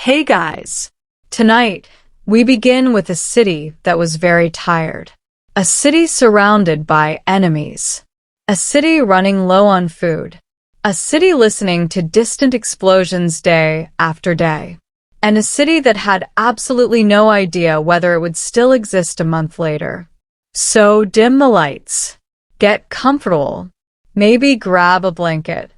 Hey guys! Tonight, we begin with a city that was very tired. A city surrounded by enemies. A city running low on food. A city listening to distant explosions day after day. And a city that had absolutely no idea whether it would still exist a month later. So dim the lights. Get comfortable. Maybe grab a blanket.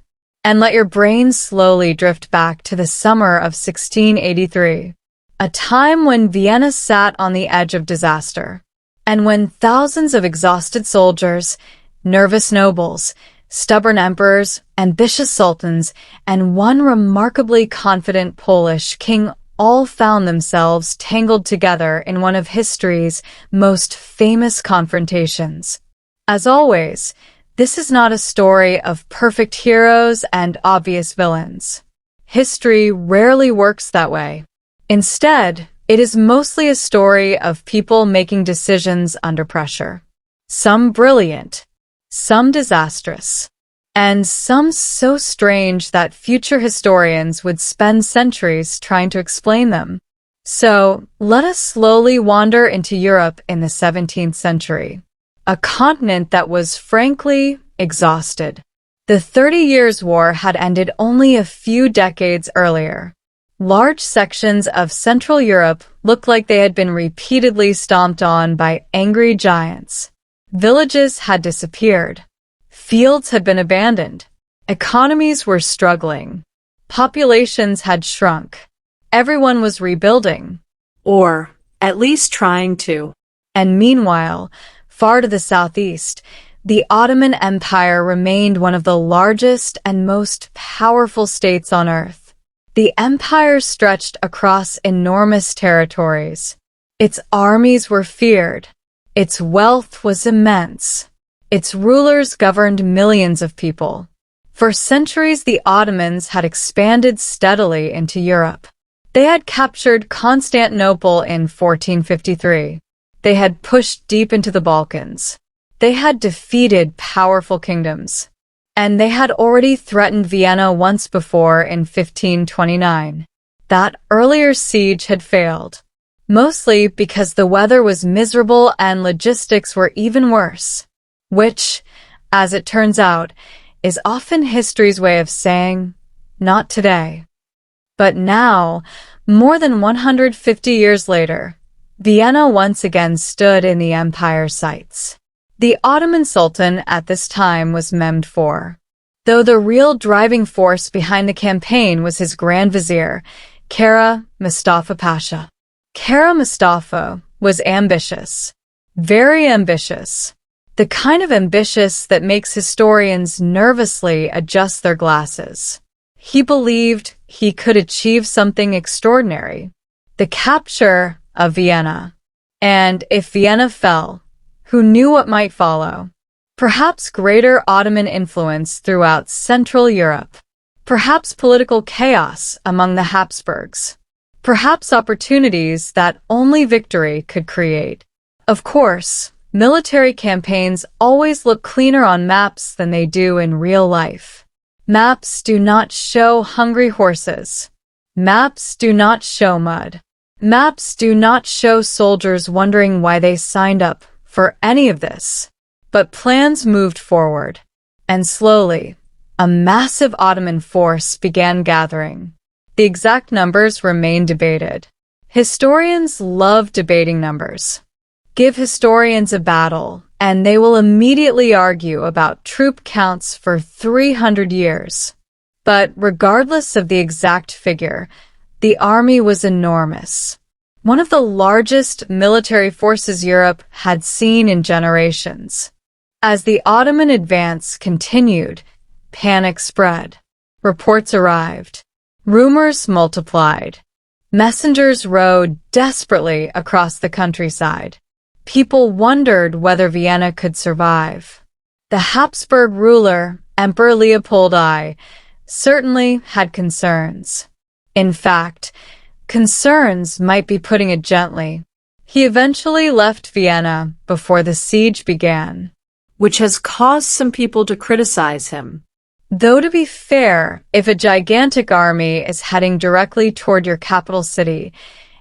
And let your brain slowly drift back to the summer of 1683, a time when Vienna sat on the edge of disaster, and when thousands of exhausted soldiers, nervous nobles, stubborn emperors, ambitious sultans, and one remarkably confident Polish king all found themselves tangled together in one of history's most famous confrontations. As always, this is not a story of perfect heroes and obvious villains. History rarely works that way. Instead, it is mostly a story of people making decisions under pressure. Some brilliant, some disastrous, and some so strange that future historians would spend centuries trying to explain them. So, let us slowly wander into Europe in the 17th century. A continent that was frankly exhausted. The 30 Years' War had ended only a few decades earlier. Large sections of Central Europe looked like they had been repeatedly stomped on by angry giants. Villages had disappeared. Fields had been abandoned. Economies were struggling. Populations had shrunk. Everyone was rebuilding. Or at least trying to. And meanwhile, far to the southeast, the Ottoman Empire remained one of the largest and most powerful states on earth. The empire stretched across enormous territories. Its armies were feared. Its wealth was immense. Its rulers governed millions of people. For centuries, the Ottomans had expanded steadily into Europe. They had captured Constantinople in 1453. They had pushed deep into the Balkans. They had defeated powerful kingdoms. And they had already threatened Vienna once before in 1529. That earlier siege had failed, mostly because the weather was miserable and logistics were even worse, which, as it turns out, is often history's way of saying, not today. But now, more than 150 years later, Vienna once again stood in the empire's sights. The Ottoman Sultan at this time was Mehmed IV, though the real driving force behind the campaign was his Grand Vizier, Kara Mustafa Pasha. Kara Mustafa was ambitious, very ambitious, the kind of ambitious that makes historians nervously adjust their glasses. He believed he could achieve something extraordinary, the capture of Vienna. And if Vienna fell, who knew what might follow? Perhaps greater Ottoman influence throughout Central Europe. Perhaps political chaos among the Habsburgs. Perhaps opportunities that only victory could create. Of course, military campaigns always look cleaner on maps than they do in real life. Maps do not show hungry horses. Maps do not show mud. Maps do not show soldiers wondering why they signed up for any of this. But plans moved forward, and slowly, a massive Ottoman force began gathering. The exact numbers remain debated. Historians love debating numbers. Give historians a battle, and they will immediately argue about troop counts for 300 years. But regardless of the exact figure, the army was enormous. One of the largest military forces Europe had seen in generations. As the Ottoman advance continued, panic spread. Reports arrived. Rumors multiplied. Messengers rode desperately across the countryside. People wondered whether Vienna could survive. The Habsburg ruler, Emperor Leopold I, certainly had concerns. In fact, concerns might be putting it gently. He eventually left Vienna before the siege began, which has caused some people to criticize him. Though to be fair, if a gigantic army is heading directly toward your capital city,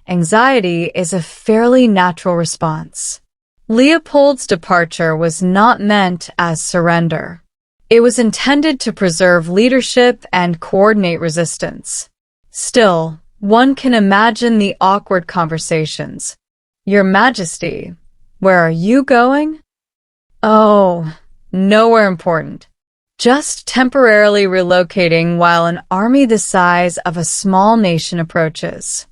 anxiety is a fairly natural response. Leopold's departure was not meant as surrender. It was intended to preserve leadership and coordinate resistance. Still, one can imagine the awkward conversations. Your Majesty, where are you going? Oh, nowhere important. Just temporarily relocating while an army the size of a small nation approaches.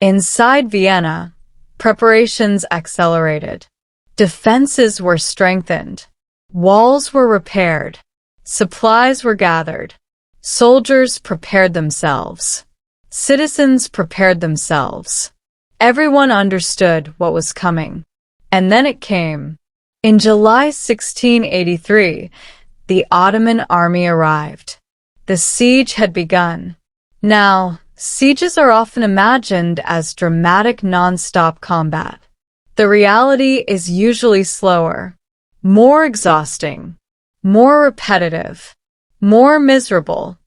Inside Vienna, preparations accelerated. Defenses were strengthened. Walls were repaired. Supplies were gathered. Soldiers prepared themselves. Citizens prepared themselves. Everyone understood what was coming. And then it came. In July 1683, the Ottoman army arrived. The siege had begun. Now, sieges are often imagined as dramatic non-stop combat. The reality is usually slower, more exhausting, more repetitive, more miserable.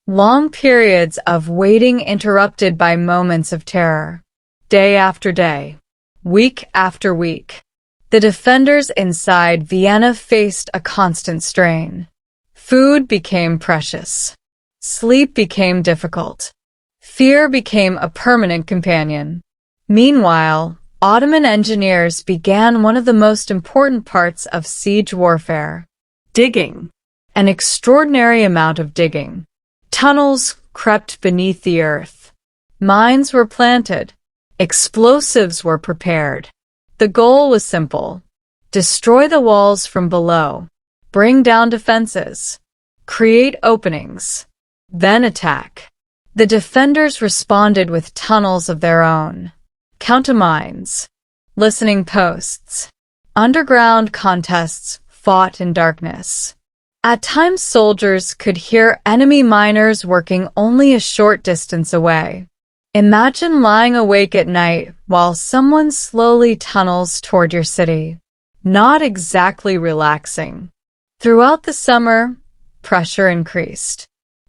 Long periods of waiting interrupted by moments of terror. Day after day, week after week. The defenders inside Vienna faced a constant strain. Food became precious. Sleep became difficult. Fear became a permanent companion. Meanwhile, Ottoman engineers began one of the most important parts of siege warfare: digging. An extraordinary amount of digging. Tunnels crept beneath the earth. Mines were planted. Explosives were prepared. The goal was simple: destroy the walls from below, bring down defenses, create openings, then attack. The defenders responded with tunnels of their own, countermines, listening posts, underground contests fought in darkness. At times soldiers could hear enemy miners working only a short distance away. Imagine lying awake at night while someone slowly tunnels toward your city. Not exactly relaxing. Throughout the summer, pressure increased.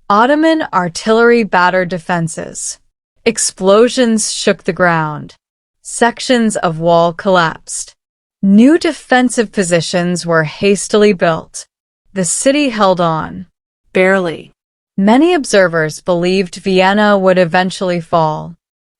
Ottoman artillery battered defenses. Explosions shook the ground. Sections of wall collapsed. New defensive positions were hastily built. The city held on. Barely. Many observers believed Vienna would eventually fall.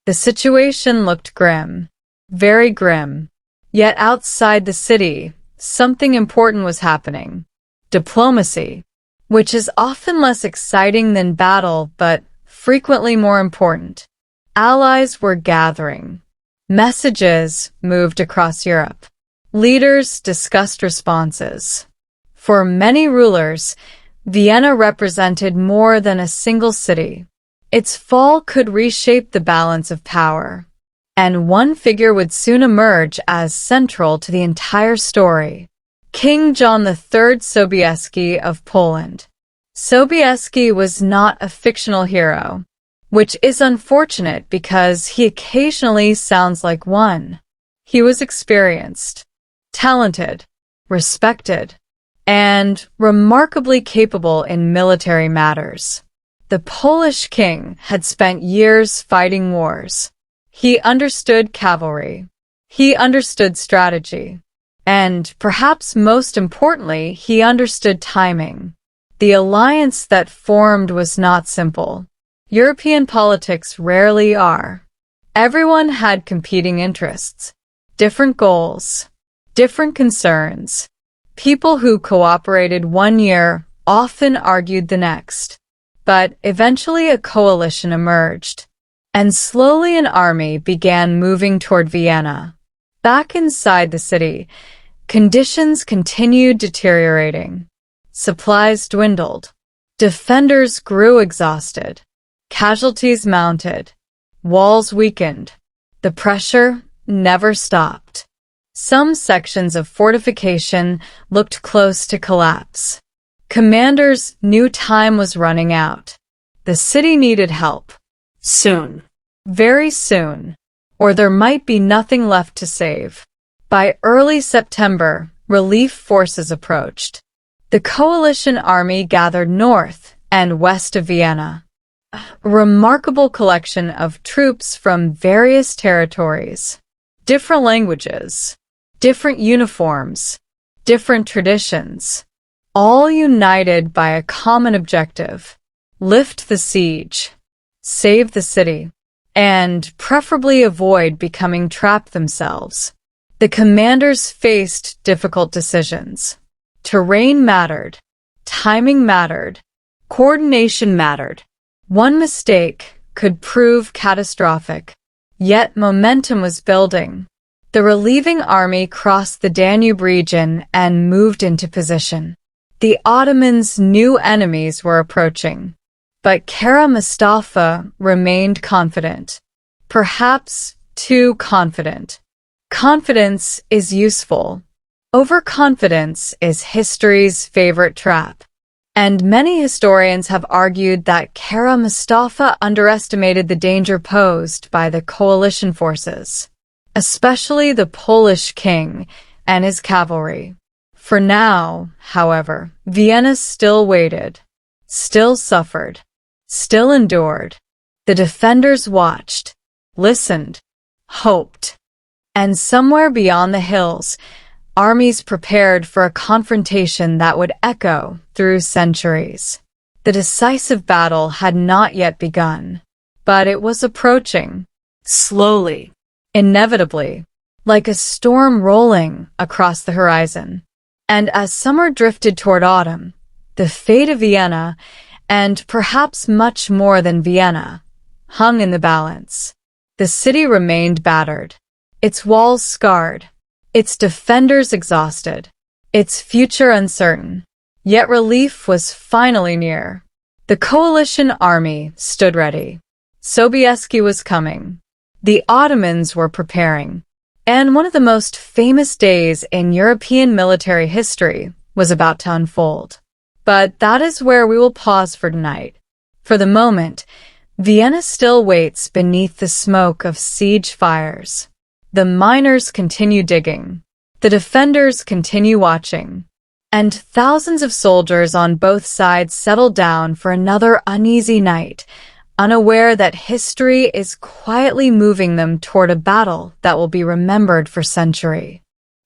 The situation looked grim. Very grim. Yet outside the city, something important was happening. Diplomacy, which is often less exciting than battle but frequently more important. Allies were gathering. Messages moved across Europe. Leaders discussed responses. For many rulers, Vienna represented more than a single city. Its fall could reshape the balance of power, and one figure would soon emerge as central to the entire story: King John III Sobieski of Poland. Sobieski was not a fictional hero, which is unfortunate because he occasionally sounds like one. He was experienced, talented, respected, and remarkably capable in military matters. The Polish king had spent years fighting wars. He understood cavalry. He understood strategy. And, perhaps most importantly, he understood timing. The alliance that formed was not simple. European politics rarely are. Everyone had competing interests, different goals, different concerns. People who cooperated one year often argued the next. But eventually a coalition emerged, and slowly an army began moving toward Vienna. Back inside the city, conditions continued deteriorating. Supplies dwindled. Defenders grew exhausted. Casualties mounted. Walls weakened. The pressure never stopped. Some sections of fortification looked close to collapse. Commanders knew time was running out. The city needed help. Soon. Very soon. Or there might be nothing left to save. By early September, relief forces approached. The coalition army gathered north and west of Vienna. A remarkable collection of troops from various territories, different languages, different uniforms, different traditions, all united by a common objective: lift the siege, save the city, and preferably avoid becoming trapped themselves. The commanders faced difficult decisions. Terrain mattered, timing mattered, coordination mattered. One mistake could prove catastrophic, yet momentum was building. The relieving army crossed the Danube region and moved into position. The Ottomans' new enemies were approaching, but Kara Mustafa remained confident, perhaps too confident. Confidence is useful. Overconfidence is history's favorite trap. And many historians have argued that Kara Mustafa underestimated the danger posed by the coalition forces, especially the Polish king and his cavalry. For now, however, Vienna still waited, still suffered, still endured. The defenders watched, listened, hoped. And somewhere beyond the hills, armies prepared for a confrontation that would echo through centuries. The decisive battle had not yet begun, but it was approaching, slowly, inevitably, like a storm rolling across the horizon. And as summer drifted toward autumn, the fate of Vienna, and perhaps much more than Vienna, hung in the balance. The city remained battered, its walls scarred, its defenders exhausted, its future uncertain. Yet relief was finally near. The coalition army stood ready. Sobieski was coming. The Ottomans were preparing. And one of the most famous days in European military history was about to unfold. But that is where we will pause for tonight. For the moment, Vienna still waits beneath the smoke of siege fires. The miners continue digging. The defenders continue watching. And thousands of soldiers on both sides settle down for another uneasy night, unaware that history is quietly moving them toward a battle that will be remembered for centuries.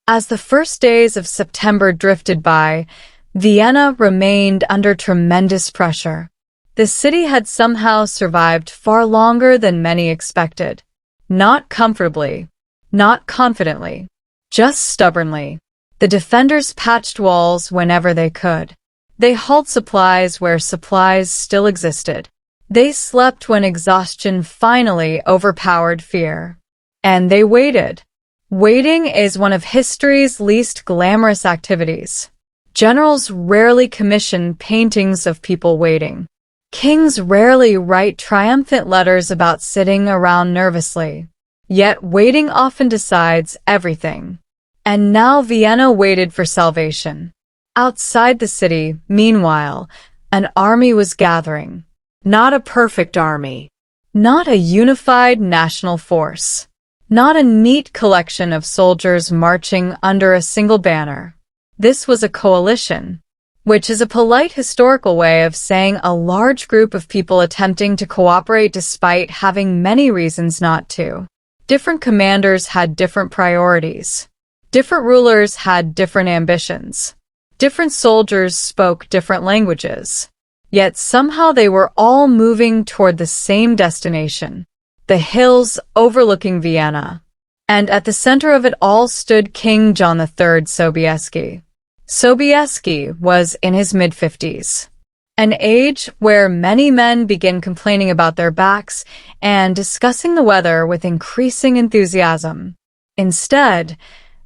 As the first days of September drifted by, Vienna remained under tremendous pressure. The city had somehow survived far longer than many expected. Not comfortably, not confidently, just stubbornly. The defenders patched walls whenever they could. They hauled supplies where supplies still existed. They slept when exhaustion finally overpowered fear. And they waited. Waiting is one of history's least glamorous activities. Generals rarely commission paintings of people waiting. Kings rarely write triumphant letters about sitting around nervously. Yet waiting often decides everything. And now Vienna waited for salvation. Outside the city, meanwhile, an army was gathering. Not a perfect army. Not a unified national force. Not a neat collection of soldiers marching under a single banner. This was a coalition, which is a polite historical way of saying a large group of people attempting to cooperate despite having many reasons not to. Different commanders had different priorities. Different rulers had different ambitions. Different soldiers spoke different languages. Yet somehow they were all moving toward the same destination, the hills overlooking Vienna. And at the center of it all stood King John III Sobieski. Sobieski was in his mid-50s, an age where many men begin complaining about their backs and discussing the weather with increasing enthusiasm. Instead,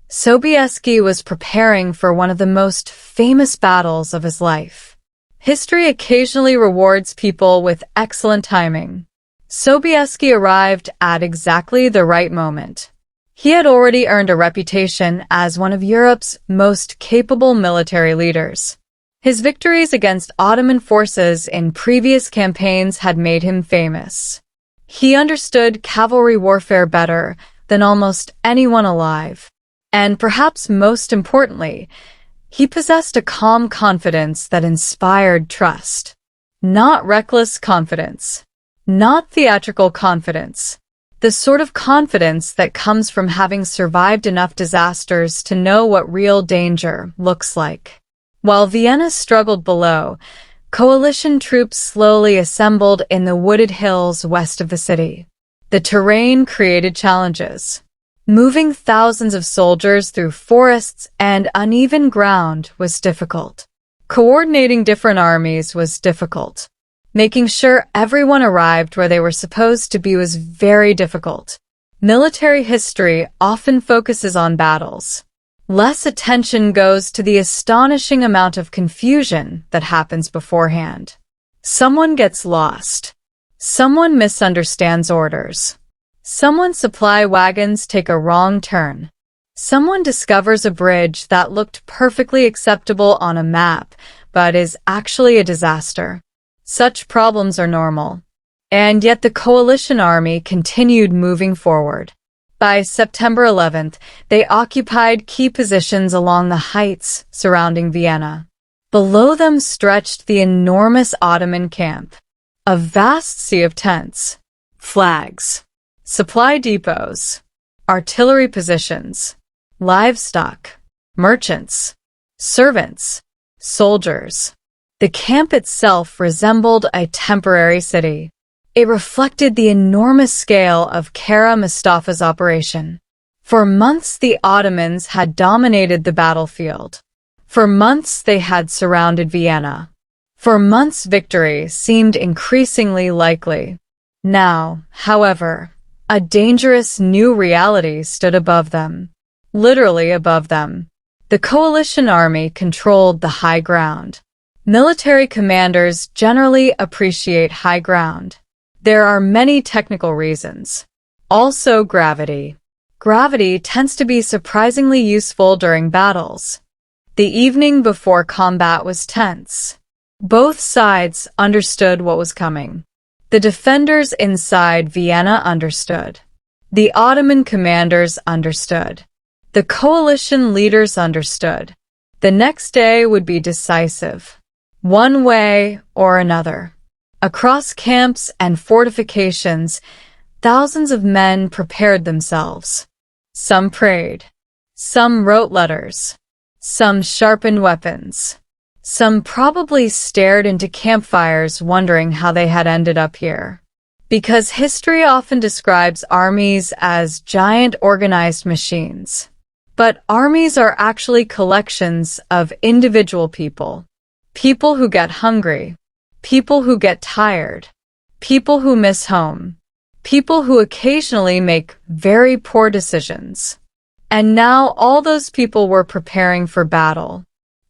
Sobieski was preparing for one of the most famous battles of his life. History occasionally rewards people with excellent timing. Sobieski arrived at exactly the right moment. He had already earned a reputation as one of Europe's most capable military leaders. His victories against Ottoman forces in previous campaigns had made him famous. He understood cavalry warfare better than almost anyone alive. And perhaps most importantly, He possessed a calm confidence that inspired trust. Not reckless confidence. Not theatrical confidence. The sort of confidence that comes from having survived enough disasters to know what real danger looks like. While Vienna struggled below, coalition troops slowly assembled in the wooded hills west of the city. The terrain created challenges. Moving thousands of soldiers through forests and uneven ground was difficult. Coordinating different armies was difficult. Making sure everyone arrived where they were supposed to be was very difficult. Military history often focuses on battles. Less attention goes to the astonishing amount of confusion that happens beforehand. Someone gets lost. Someone misunderstands orders. Someone's supply wagons take a wrong turn. Someone discovers a bridge that looked perfectly acceptable on a map, but is actually a disaster. Such problems are normal. And yet the coalition army continued moving forward. By September 11th, they occupied key positions along the heights surrounding Vienna. Below them stretched the enormous Ottoman camp, a vast sea of tents, flags, supply depots, artillery positions, livestock, merchants, servants, soldiers. The camp itself resembled a temporary city. It reflected the enormous scale of Kara Mustafa's operation. For months, the Ottomans had dominated the battlefield. For months, they had surrounded Vienna. For months, victory seemed increasingly likely. Now, however, a dangerous new reality stood above them. Literally above them. The coalition army controlled the high ground. Military commanders generally appreciate high ground. There are many technical reasons. Also gravity. Gravity tends to be surprisingly useful during battles. The evening before combat was tense. Both sides understood what was coming. The defenders inside Vienna understood. The Ottoman commanders understood. The coalition leaders understood. The next day would be decisive. One way or another. Across camps and fortifications, thousands of men prepared themselves. Some prayed. Some wrote letters. Some sharpened weapons. Some probably stared into campfires wondering how they had ended up here. Because history often describes armies as giant organized machines. But armies are actually collections of individual people. People who get hungry, people who get tired, people who miss home, people who occasionally make very poor decisions. And now all those people were preparing for battle.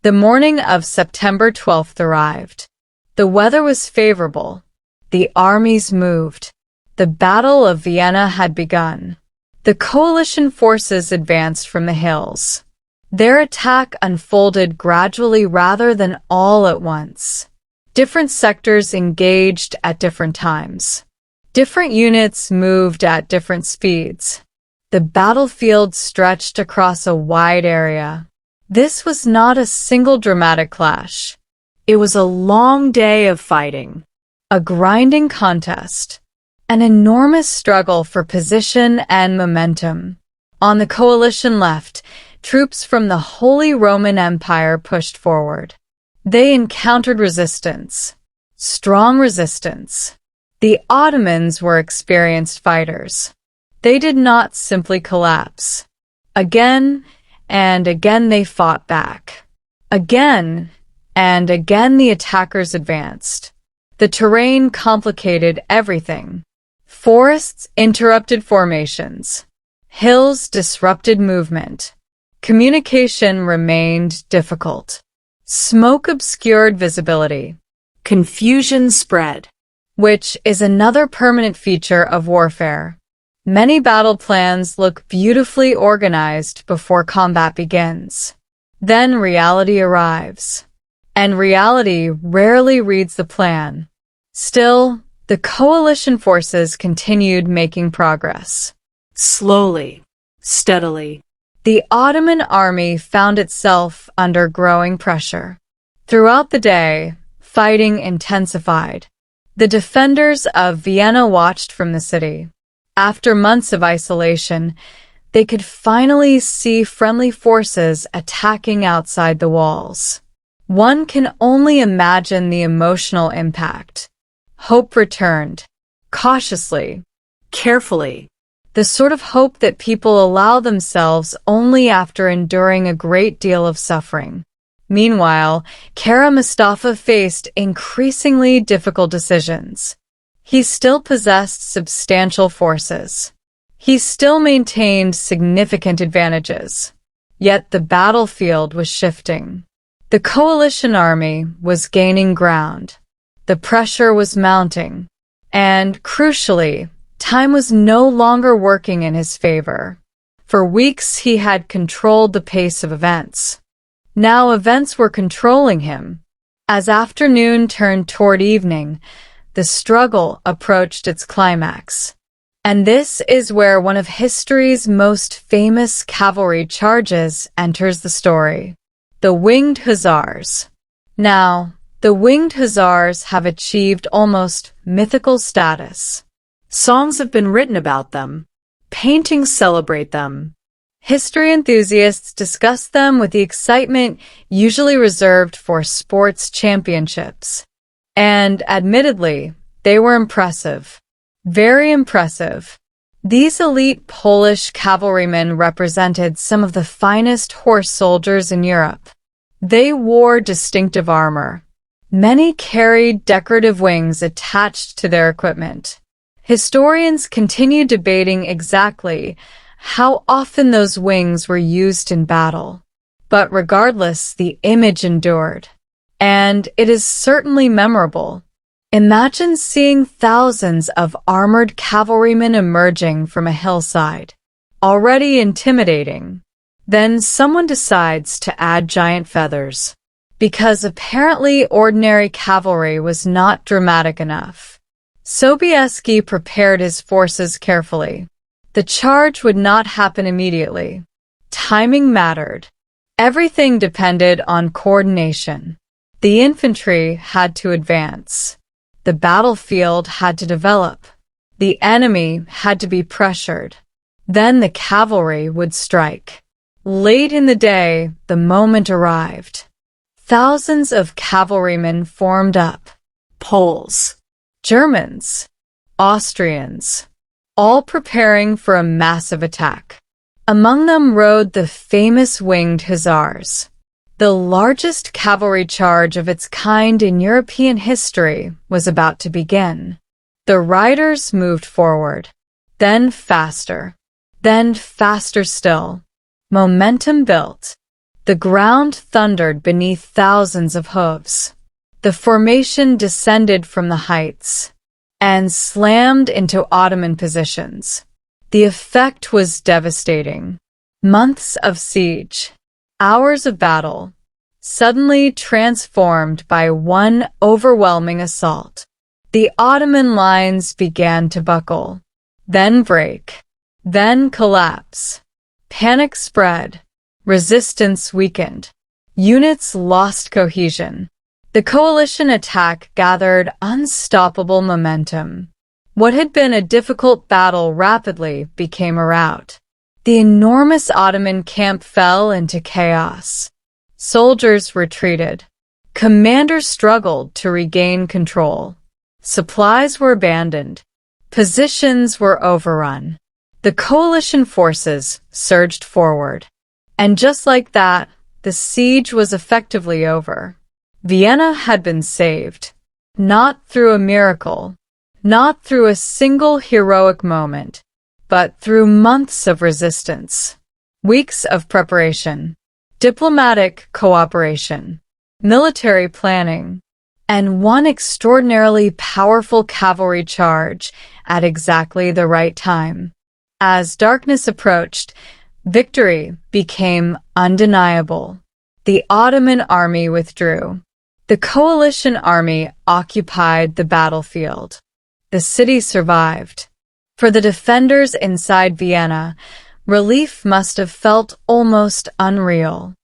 The morning of September 12th arrived. The weather was favorable. The armies moved. The Battle of Vienna had begun. The coalition forces advanced from the hills. Their attack unfolded gradually rather than all at once. Different sectors engaged at different times. Different units moved at different speeds. The battlefield stretched across a wide area. This was not a single dramatic clash. It was a long day of fighting, a grinding contest, an enormous struggle for position and momentum. On the coalition left, troops from the Holy Roman Empire pushed forward. They encountered resistance, strong resistance. The Ottomans were experienced fighters. They did not simply collapse. Again and again they fought back. Again and again the attackers advanced. The terrain complicated everything. Forests interrupted formations. Hills disrupted movement. Communication remained difficult. Smoke obscured visibility. Confusion spread, which is another permanent feature of warfare. Many battle plans look beautifully organized before combat begins. Then reality arrives. And reality rarely reads the plan. Still, the coalition forces continued making progress. Slowly, steadily. The Ottoman army found itself under growing pressure. Throughout the day, fighting intensified. The defenders of Vienna watched from the city. After months of isolation, they could finally see friendly forces attacking outside the walls. One can only imagine the emotional impact. Hope returned, cautiously, carefully. The sort of hope that people allow themselves only after enduring a great deal of suffering. Meanwhile, Kara Mustafa faced increasingly difficult decisions. He still possessed substantial forces. He still maintained significant advantages. Yet the battlefield was shifting. The coalition army was gaining ground. The pressure was mounting. And, crucially, time was no longer working in his favor. For weeks he had controlled the pace of events. Now events were controlling him. As afternoon turned toward evening, the struggle approached its climax. And this is where one of history's most famous cavalry charges enters the story. The Winged Hussars. Now, the Winged Hussars have achieved almost mythical status. Songs have been written about them. Paintings celebrate them. History enthusiasts discuss them with the excitement usually reserved for sports championships. And, admittedly, they were impressive. Very impressive. These elite Polish cavalrymen represented some of the finest horse soldiers in Europe. They wore distinctive armor. Many carried decorative wings attached to their equipment. Historians continue debating exactly how often those wings were used in battle. But regardless, the image endured. And it is certainly memorable. Imagine seeing thousands of armored cavalrymen emerging from a hillside. Already intimidating. Then someone decides to add giant feathers. Because apparently ordinary cavalry was not dramatic enough. Sobieski prepared his forces carefully. The charge would not happen immediately. Timing mattered. Everything depended on coordination. The infantry had to advance. The battlefield had to develop. The enemy had to be pressured. Then the cavalry would strike. Late in the day, the moment arrived. Thousands of cavalrymen formed up. Poles, Germans, Austrians, all preparing for a massive attack. Among them rode the famous Winged Hussars. The largest cavalry charge of its kind in European history was about to begin. The riders moved forward, then faster still. Momentum built. The ground thundered beneath thousands of hooves. The formation descended from the heights and slammed into Ottoman positions. The effect was devastating. Months of siege. Hours of battle, suddenly transformed by one overwhelming assault. The Ottoman lines began to buckle, then break, then collapse. Panic spread. Resistance weakened. Units lost cohesion. The coalition attack gathered unstoppable momentum. What had been a difficult battle rapidly became a rout. The enormous Ottoman camp fell into chaos. Soldiers retreated. Commanders struggled to regain control. Supplies were abandoned. Positions were overrun. The coalition forces surged forward. And just like that, the siege was effectively over. Vienna had been saved. Not through a miracle. Not through a single heroic moment. But through months of resistance, weeks of preparation, diplomatic cooperation, military planning, and one extraordinarily powerful cavalry charge at exactly the right time. As darkness approached, victory became undeniable. The Ottoman army withdrew. The coalition army occupied the battlefield. The city survived. For the defenders inside Vienna, Relief must have felt almost unreal.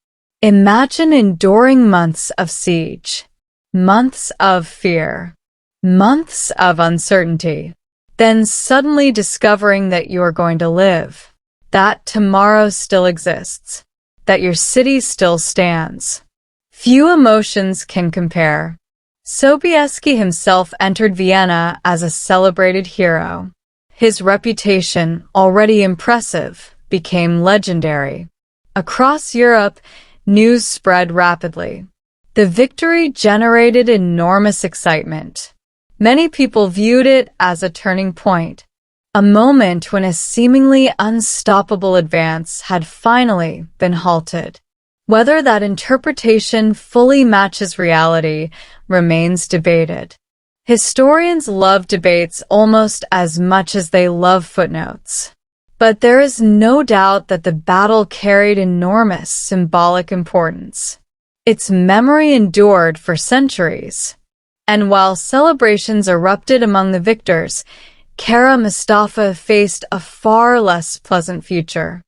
Imagine enduring months of siege, months of fear, months of uncertainty, then suddenly discovering that you are going to live, that tomorrow still exists, that your city still stands. Few emotions can compare. Sobieski himself entered Vienna as a celebrated hero. His reputation, already impressive, became legendary. Across Europe, news spread rapidly. The victory generated enormous excitement. Many people viewed it as a turning point, a moment when a seemingly unstoppable advance had finally been halted. Whether that interpretation fully matches reality remains debated. Historians love debates almost as much as they love footnotes. But there is no doubt that the battle carried enormous symbolic importance. Its memory endured for centuries. And while celebrations erupted among the victors, Kara Mustafa faced a far less pleasant future.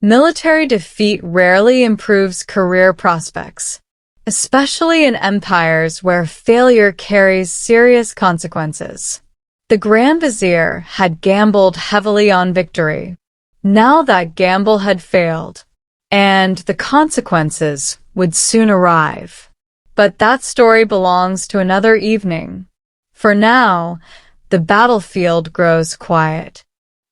Military defeat rarely improves career prospects, especially in empires where failure carries serious consequences. The Grand Vizier had gambled heavily on victory. Now that gamble had failed, and the consequences would soon arrive. But that story belongs to another evening. For now, the battlefield grows quiet.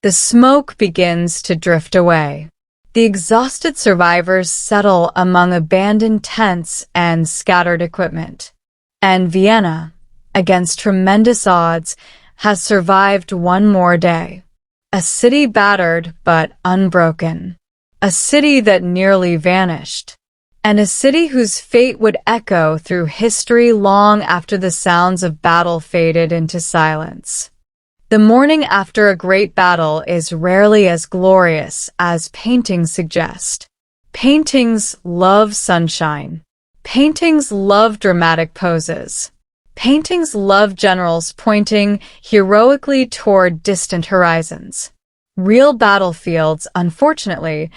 The smoke begins to drift away. The exhausted survivors settle among abandoned tents and scattered equipment. And Vienna, against tremendous odds, has survived one more day. A city battered but unbroken. A city that nearly vanished. And a city whose fate would echo through history long after the sounds of battle faded into silence. The morning after a great battle is rarely as glorious as paintings suggest. Paintings love sunshine. Paintings love dramatic poses. Paintings love generals pointing heroically toward distant horizons. Real battlefields, unfortunately,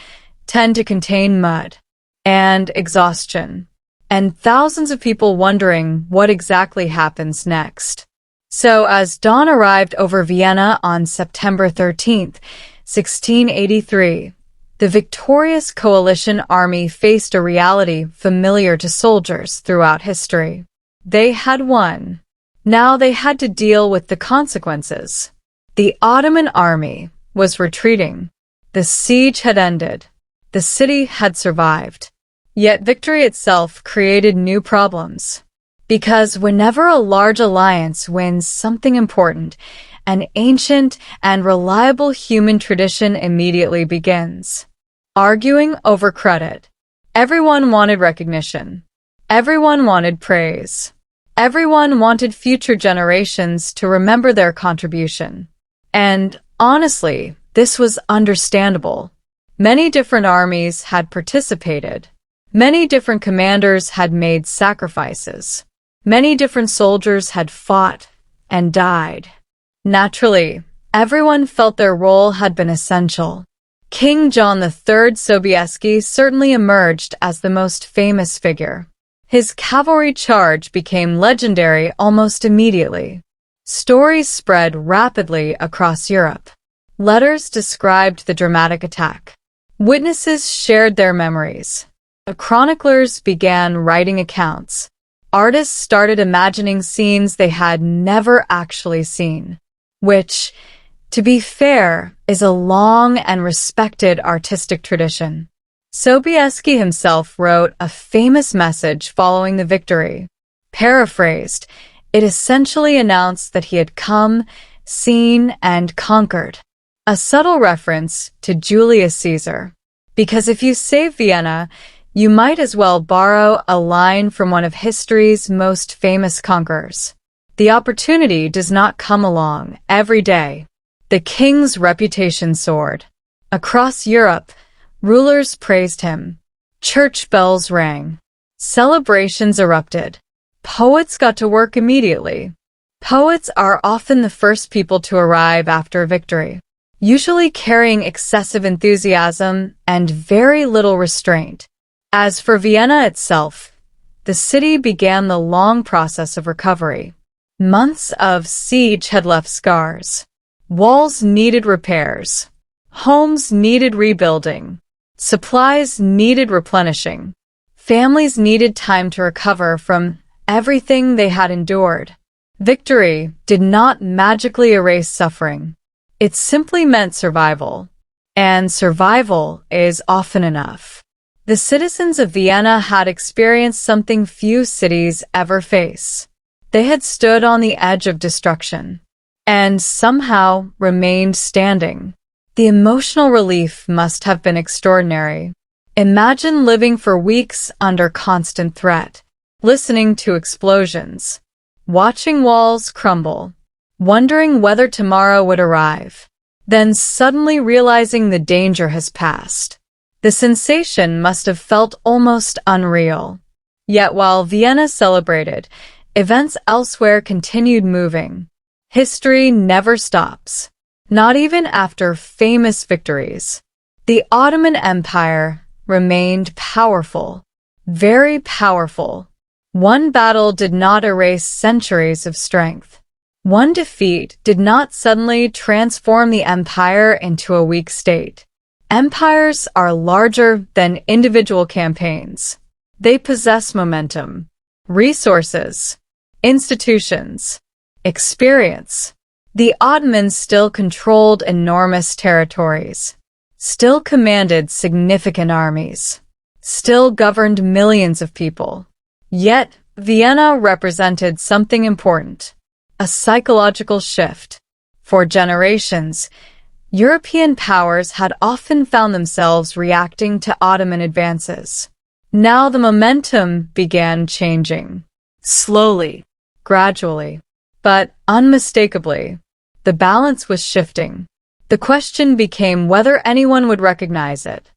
tend to contain mud and exhaustion, and thousands of people wondering what exactly happens next. So as dawn arrived over Vienna on September 13th, 1683, the victorious coalition army faced a reality familiar to soldiers throughout history. They had won. Now they had to deal with the consequences. The Ottoman army was retreating. The siege had ended. The city had survived. Yet victory itself created new problems. Because whenever a large alliance wins something important, an ancient and reliable human tradition immediately begins. Arguing over credit. Everyone wanted recognition. Everyone wanted praise. Everyone wanted future generations to remember their contribution. And honestly, this was understandable. Many different armies had participated. Many different commanders had made sacrifices. Many different soldiers had fought and died. Naturally, everyone felt their role had been essential. King John III Sobieski certainly emerged as the most famous figure. His cavalry charge became legendary almost immediately. Stories spread rapidly across Europe. Letters described the dramatic attack. Witnesses shared their memories. Chroniclers began writing accounts. Artists started imagining scenes they had never actually seen, which, to be fair, is a long and respected artistic tradition. Sobieski himself wrote a famous message following the victory. Paraphrased, it essentially announced that he had come, seen, and conquered. A subtle reference to Julius Caesar. Because if you save Vienna, you might as well borrow a line from one of history's most famous conquerors. The opportunity does not come along every day. The king's reputation soared. Across Europe, rulers praised him. Church bells rang. Celebrations erupted. Poets got to work immediately. Poets are often the first people to arrive after a victory. usually carrying excessive enthusiasm and very little restraint. As for Vienna itself, the city began the long process of recovery. Months of siege had left scars. Walls needed repairs. Homes needed rebuilding. Supplies needed replenishing. Families needed time to recover from everything they had endured. Victory did not magically erase suffering. It simply meant survival. And survival is often enough. The citizens of Vienna had experienced something few cities ever face. They had stood on the edge of destruction and somehow remained standing. The emotional relief must have been extraordinary. Imagine living for weeks under constant threat, listening to explosions, watching walls crumble, wondering whether tomorrow would arrive, then suddenly realizing the danger has passed. The sensation must have felt almost unreal. Yet while Vienna celebrated, events elsewhere continued moving. History never stops, not even after famous victories. The Ottoman Empire remained powerful, very powerful. One battle did not erase centuries of strength. One defeat did not suddenly transform the empire into a weak state. Empires are larger than individual campaigns. They possess momentum, resources, institutions, experience. The Ottomans still controlled enormous territories, still commanded significant armies, still governed millions of people. Yet, Vienna represented something important, a psychological shift. For generations, European powers had often found themselves reacting to Ottoman advances. Now the momentum began changing. Slowly, gradually, but unmistakably, the balance was shifting. The question became whether anyone would recognize it.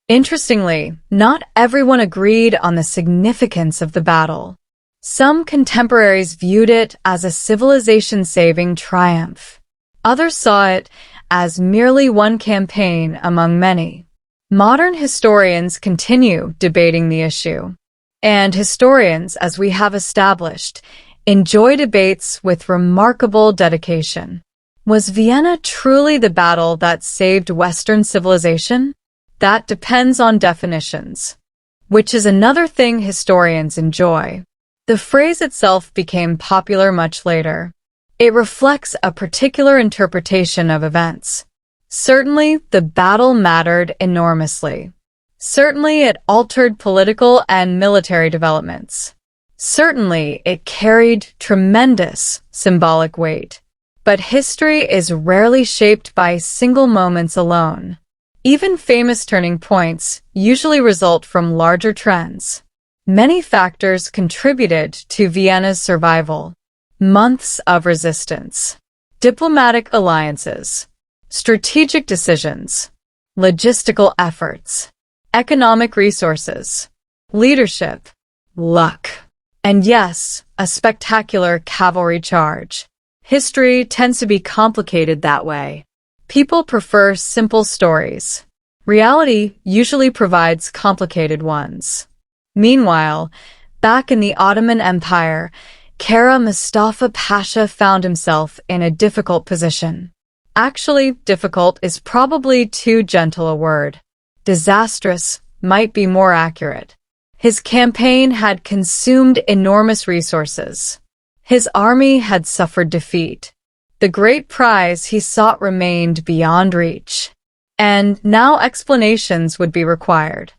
Interestingly, not everyone agreed on the significance of the battle. Some contemporaries viewed it as a civilization-saving triumph. Others saw it as merely one campaign among many. Modern historians continue debating the issue. And historians, as we have established, enjoy debates with remarkable dedication. Was Vienna truly the battle that saved Western civilization? That depends on definitions, which is another thing historians enjoy. The phrase itself became popular much later. It reflects a particular interpretation of events. Certainly, the battle mattered enormously. Certainly, it altered political and military developments. Certainly, it carried tremendous symbolic weight. But history is rarely shaped by single moments alone. Even famous turning points usually result from larger trends. Many factors contributed to Vienna's survival. Months of resistance, diplomatic alliances, strategic decisions, logistical efforts, economic resources, leadership, luck, and yes, a spectacular cavalry charge. History tends to be complicated that way. People prefer simple stories. Reality usually provides complicated ones. Meanwhile, back in the Ottoman Empire, Kara Mustafa Pasha found himself in a difficult position. Actually, difficult is probably too gentle a word. Disastrous might be more accurate. His campaign had consumed enormous resources. His army had suffered defeat. The great prize he sought remained beyond reach. And now explanations would be required.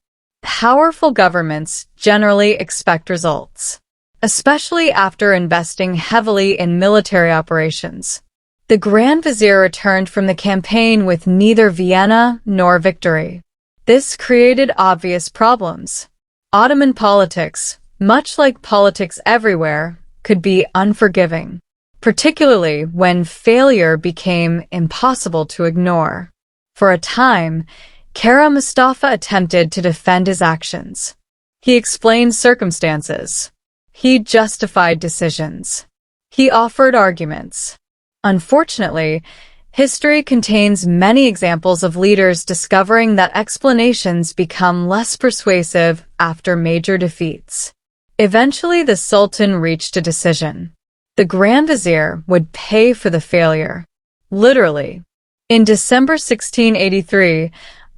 Powerful governments generally expect results, especially after investing heavily in military operations. The Grand Vizier returned from the campaign with neither Vienna nor victory. This created obvious problems. Ottoman politics, much like politics everywhere, could be unforgiving, particularly when failure became impossible to ignore. For a time, Kara Mustafa attempted to defend his actions. He explained circumstances. He justified decisions. He offered arguments. Unfortunately, History contains many examples of leaders discovering that explanations become less persuasive after major defeats. Eventually, the Sultan reached a decision. The Grand Vizier would pay for the failure. Literally. In December 1683,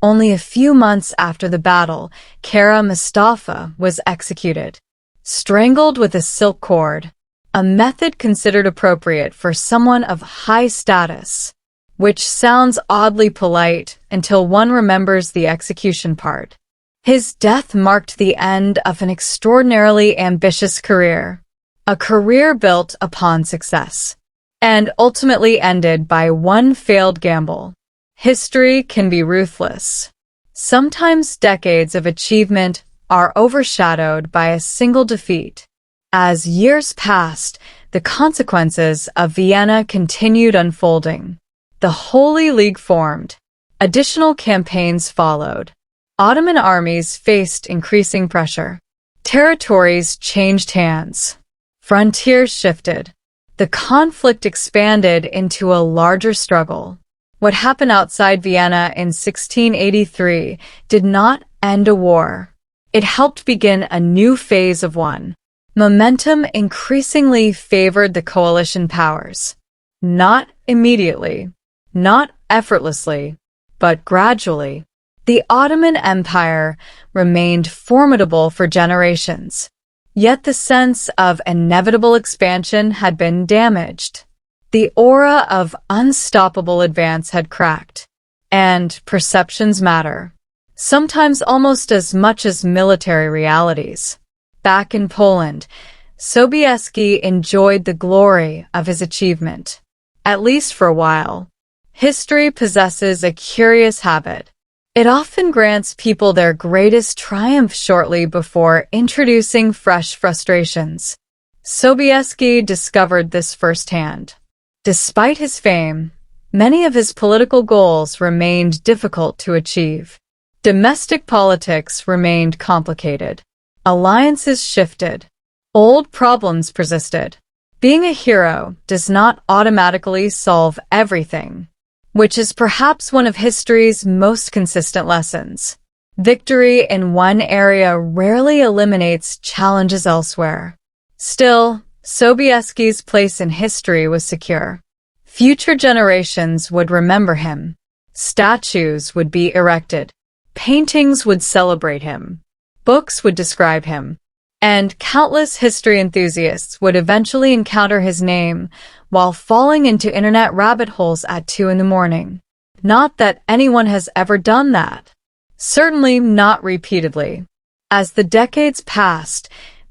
only a few months after the battle, Kara Mustafa was executed, strangled with a silk cord, a method considered appropriate for someone of high status, which sounds oddly polite until one remembers the execution part. His death marked the end of an extraordinarily ambitious career, a career built upon success, and ultimately ended by one failed gamble. History can be ruthless. Sometimes decades of achievement are overshadowed by a single defeat. As years passed, the consequences of Vienna continued unfolding. The Holy League formed. Additional campaigns followed. Ottoman armies faced increasing pressure. Territories changed hands. Frontiers shifted. The conflict expanded into a larger struggle. What happened outside Vienna in 1683 did not end a war. It helped begin a new phase of one. Momentum increasingly favored the coalition powers. Not immediately, not effortlessly, but gradually. The Ottoman Empire remained formidable for generations. Yet the sense of inevitable expansion had been damaged. The aura of unstoppable advance had cracked. And perceptions matter, sometimes almost as much as military realities. Back in Poland, Sobieski enjoyed the glory of his achievement, at least for a while. History possesses a curious habit. It often grants people their greatest triumph shortly before introducing fresh frustrations. Sobieski discovered this firsthand. Despite his fame, many of his political goals remained difficult to achieve. Domestic politics remained complicated. Alliances shifted. Old problems persisted. Being a hero does not automatically solve everything, which is perhaps one of history's most consistent lessons. Victory in one area rarely eliminates challenges elsewhere. Still, Sobieski's place in history was secure. Future generations would remember him. Statues would be erected. Paintings would celebrate him. Books would describe him. And countless history enthusiasts would eventually encounter his name while falling into internet rabbit holes at 2 in the morning. Not that anyone has ever done that. Certainly not repeatedly. As the decades passed,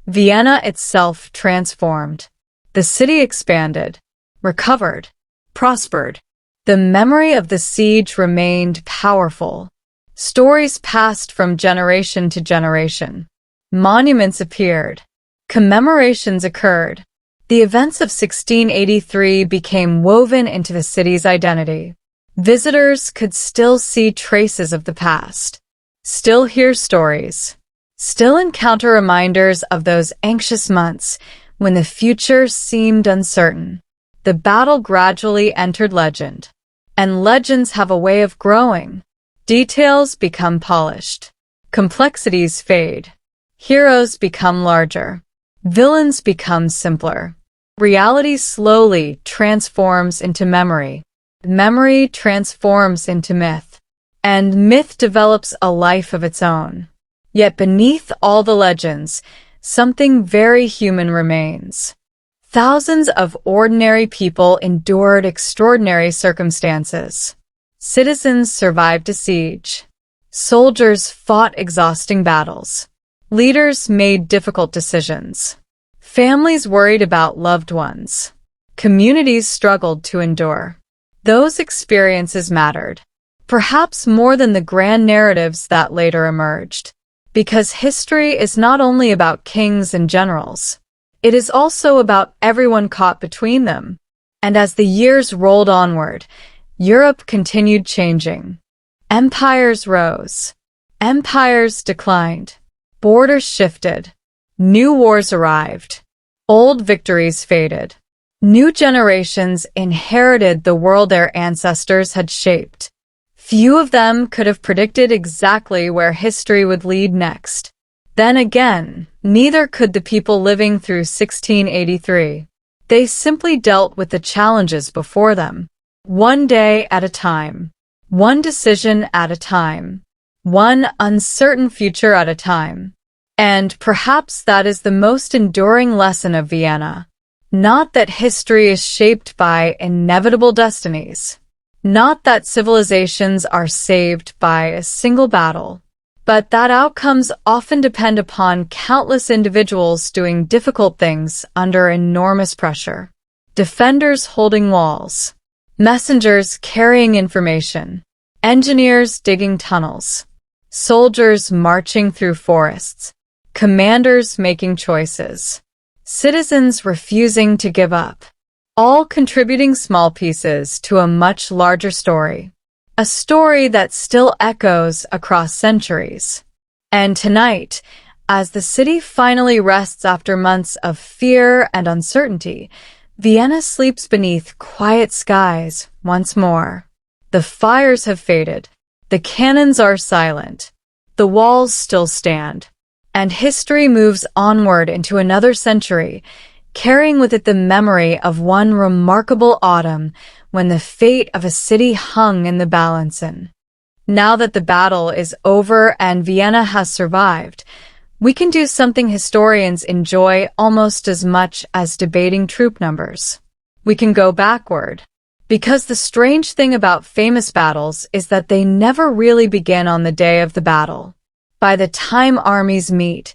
Vienna itself transformed. The city expanded, recovered, prospered. The memory of the siege remained powerful. Stories passed from generation to generation. Monuments appeared. Commemorations occurred. The events of 1683 became woven into the city's identity. Visitors could still see traces of the past, still hear stories, still encounter reminders of those anxious months when the future seemed uncertain. The battle gradually entered legend, and legends have a way of growing. Details become polished. Complexities fade. Heroes become larger. Villains become simpler. Reality slowly transforms into memory. Memory transforms into myth. And myth develops a life of its own. Yet beneath all the legends, something very human remains. Thousands of ordinary people endured extraordinary circumstances. Citizens survived a siege. Soldiers fought exhausting battles. Leaders made difficult decisions. Families worried about loved ones. Communities struggled to endure. Those experiences mattered, perhaps more than the grand narratives that later emerged. Because history is not only about kings and generals. It is also about everyone caught between them. And as the years rolled onward, Europe continued changing. Empires rose. Empires declined. Borders shifted. New wars arrived. Old victories faded. New generations inherited the world their ancestors had shaped. Few of them could have predicted exactly where history would lead next. Then again, neither could the people living through 1683. They simply dealt with the challenges before them, one day at a time, one decision at a time, one uncertain future at a time. And perhaps that is the most enduring lesson of Vienna. Not that history is shaped by inevitable destinies. Not that civilizations are saved by a single battle, but that outcomes often depend upon countless individuals doing difficult things under enormous pressure. Defenders holding walls, messengers carrying information, engineers digging tunnels, soldiers marching through forests, commanders making choices, citizens refusing to give up, all contributing small pieces to a much larger story. A story that still echoes across centuries. And tonight, as the city finally rests after months of fear and uncertainty, Vienna sleeps beneath quiet skies once more. The fires have faded, the cannons are silent, the walls still stand, and history moves onward into another century, carrying with it the memory of one remarkable autumn when the fate of a city hung in the balance. Now that the battle is over and Vienna has survived, we can do something historians enjoy almost as much as debating troop numbers. We can go backward. Because the strange thing about famous battles is that they never really begin on the day of the battle. By the time armies meet,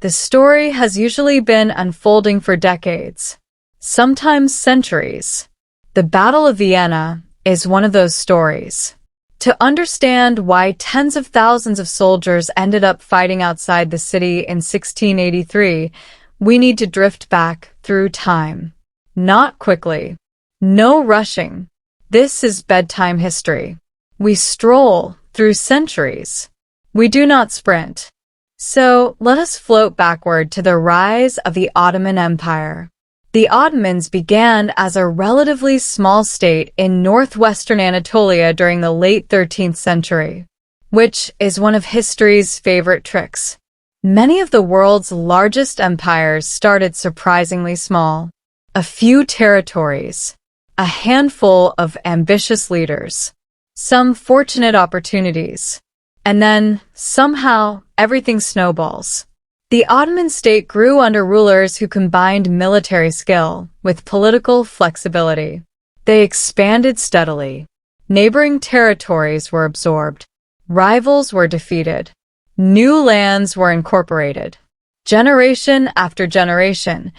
the story has usually been unfolding for decades, sometimes centuries. The Battle of Vienna is one of those stories. To understand why tens of thousands of soldiers ended up fighting outside the city in 1683, we need to drift back through time. Not quickly. No rushing. This is bedtime history. We stroll through centuries. We do not sprint. So let us float backward to the rise of the Ottoman Empire. The Ottomans began as a relatively small state in northwestern Anatolia during the late 13th century, which is one of history's favorite tricks. Many of the world's largest empires started surprisingly small. A few territories, a handful of ambitious leaders, some fortunate opportunities, and then, somehow, everything snowballs. The Ottoman state grew under rulers who combined military skill with political flexibility. They expanded steadily. Neighboring territories were absorbed. Rivals were defeated. New lands were incorporated. Generation after generation,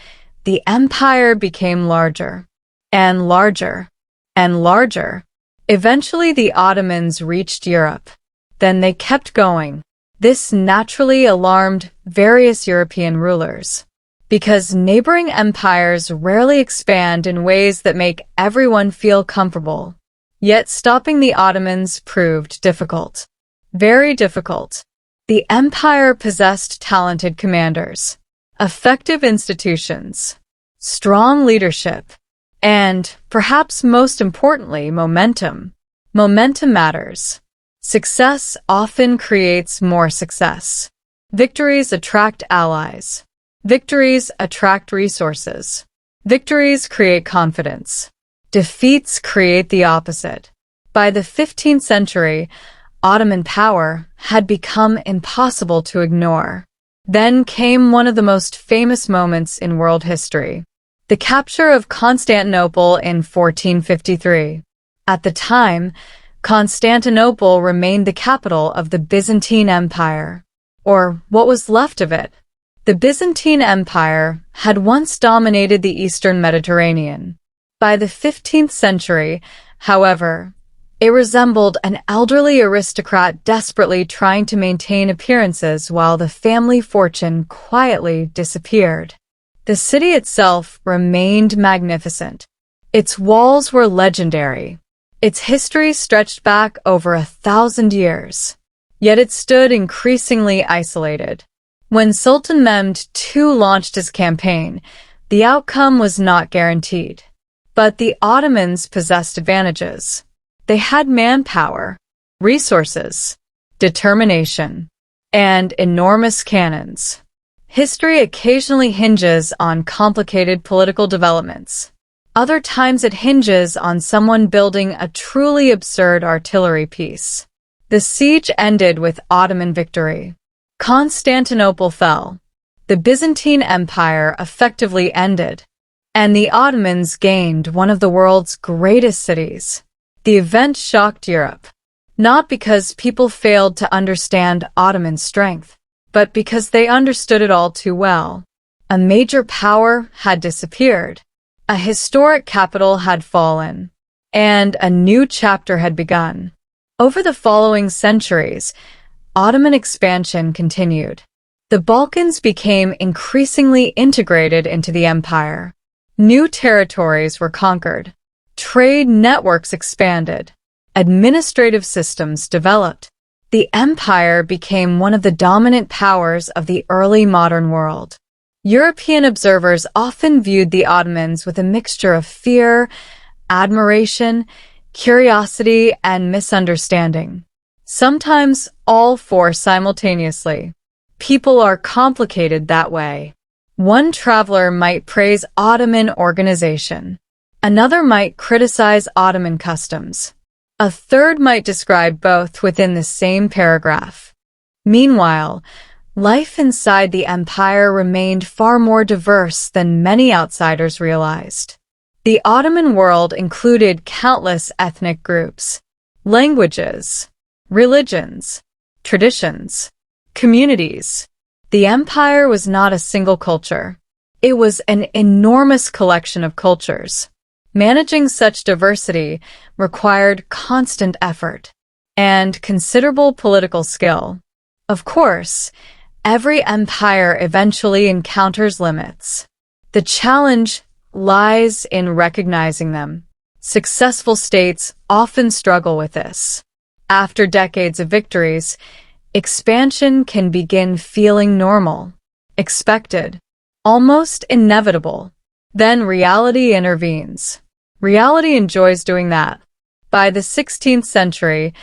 the empire became larger, and larger, and larger. Eventually, the Ottomans reached Europe. Then they kept going. This naturally alarmed various European rulers, because neighboring empires rarely expand in ways that make everyone feel comfortable. Yet stopping the Ottomans proved difficult. Very difficult. The empire possessed talented commanders, effective institutions, strong leadership, and, perhaps most importantly, momentum. Momentum matters. Success often creates more success. Victories attract allies. Victories attract resources. Victories create confidence. Defeats create the opposite. By the 15th century, Ottoman power had become impossible to ignore. Then came one of the most famous moments in world history, the capture of Constantinople in 1453. At the time, Constantinople remained the capital of the Byzantine Empire, or what was left of it. The Byzantine Empire had once dominated the Eastern Mediterranean. By the 15th century, however, it resembled an elderly aristocrat desperately trying to maintain appearances while the family fortune quietly disappeared. The city itself remained magnificent. Its walls were legendary. Its history stretched back over 1,000 years. Yet it stood increasingly isolated. When Sultan Mehmed II launched his campaign, The outcome was not guaranteed. But the Ottomans possessed advantages. They had manpower, resources, determination, and enormous cannons. History occasionally hinges on complicated political developments. Other times it hinges on someone building a truly absurd artillery piece. The siege ended with Ottoman victory. Constantinople fell. The Byzantine Empire effectively ended, and the Ottomans gained one of the world's greatest cities. The event shocked Europe, not because people failed to understand Ottoman strength, but because they understood it all too well. A major power had disappeared, a historic capital had fallen, and a new chapter had begun. Over the following centuries, Ottoman expansion continued. The Balkans became increasingly integrated into the empire. New territories were conquered. Trade networks expanded. Administrative systems developed. The empire became one of the dominant powers of the early modern world. European observers often viewed the Ottomans with a mixture of fear, admiration, curiosity, and misunderstanding. Sometimes all four simultaneously. People are complicated that way. One traveler might praise Ottoman organization. Another might criticize Ottoman customs. A third might describe both within the same paragraph. Meanwhile, life inside the empire remained far more diverse than many outsiders realized. The Ottoman world included countless ethnic groups, languages, religions, traditions, communities. The empire was not a single culture. It was an enormous collection of cultures. Managing such diversity required constant effort and considerable political skill. Of course, every empire eventually encounters limits. The challenge lies in recognizing them. Successful states often struggle with this. After decades of victories, expansion can begin feeling normal, expected, almost inevitable. Then reality intervenes. Reality enjoys doing that. By the 16th century,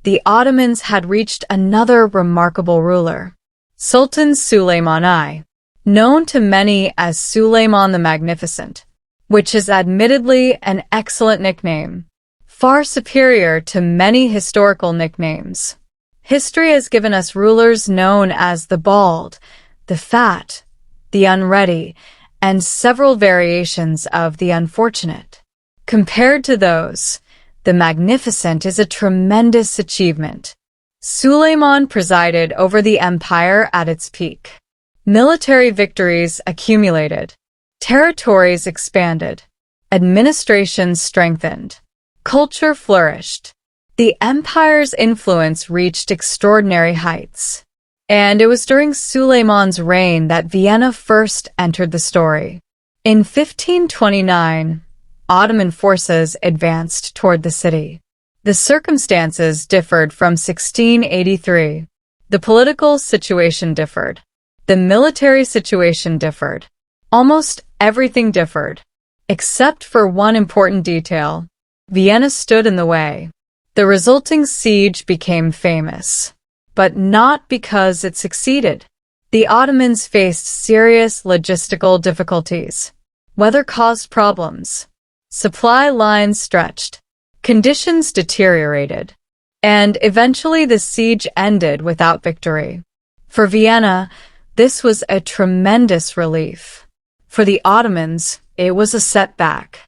the Ottomans had reached another remarkable ruler, Sultan Suleiman I, known to many as Suleiman the Magnificent, which is admittedly an excellent nickname, far superior to many historical nicknames. History has given us rulers known as the Bald, the Fat, the Unready, and several variations of the Unfortunate. Compared to those, the Magnificent is a tremendous achievement. Suleiman presided over the empire at its peak. Military victories accumulated. Territories expanded. Administration strengthened. Culture flourished. The empire's influence reached extraordinary heights. And it was during Suleiman's reign that Vienna first entered the story. In 1529, Ottoman forces advanced toward the city. The circumstances differed from 1683. The political situation differed. The military situation differed. Almost everything differed, except for one important detail. Vienna stood in the way. The resulting siege became famous, but not because it succeeded. The Ottomans faced serious logistical difficulties. Weather caused problems. Supply lines stretched. Conditions deteriorated. And eventually the siege ended without victory. For Vienna, this was a tremendous relief. For the Ottomans, it was a setback,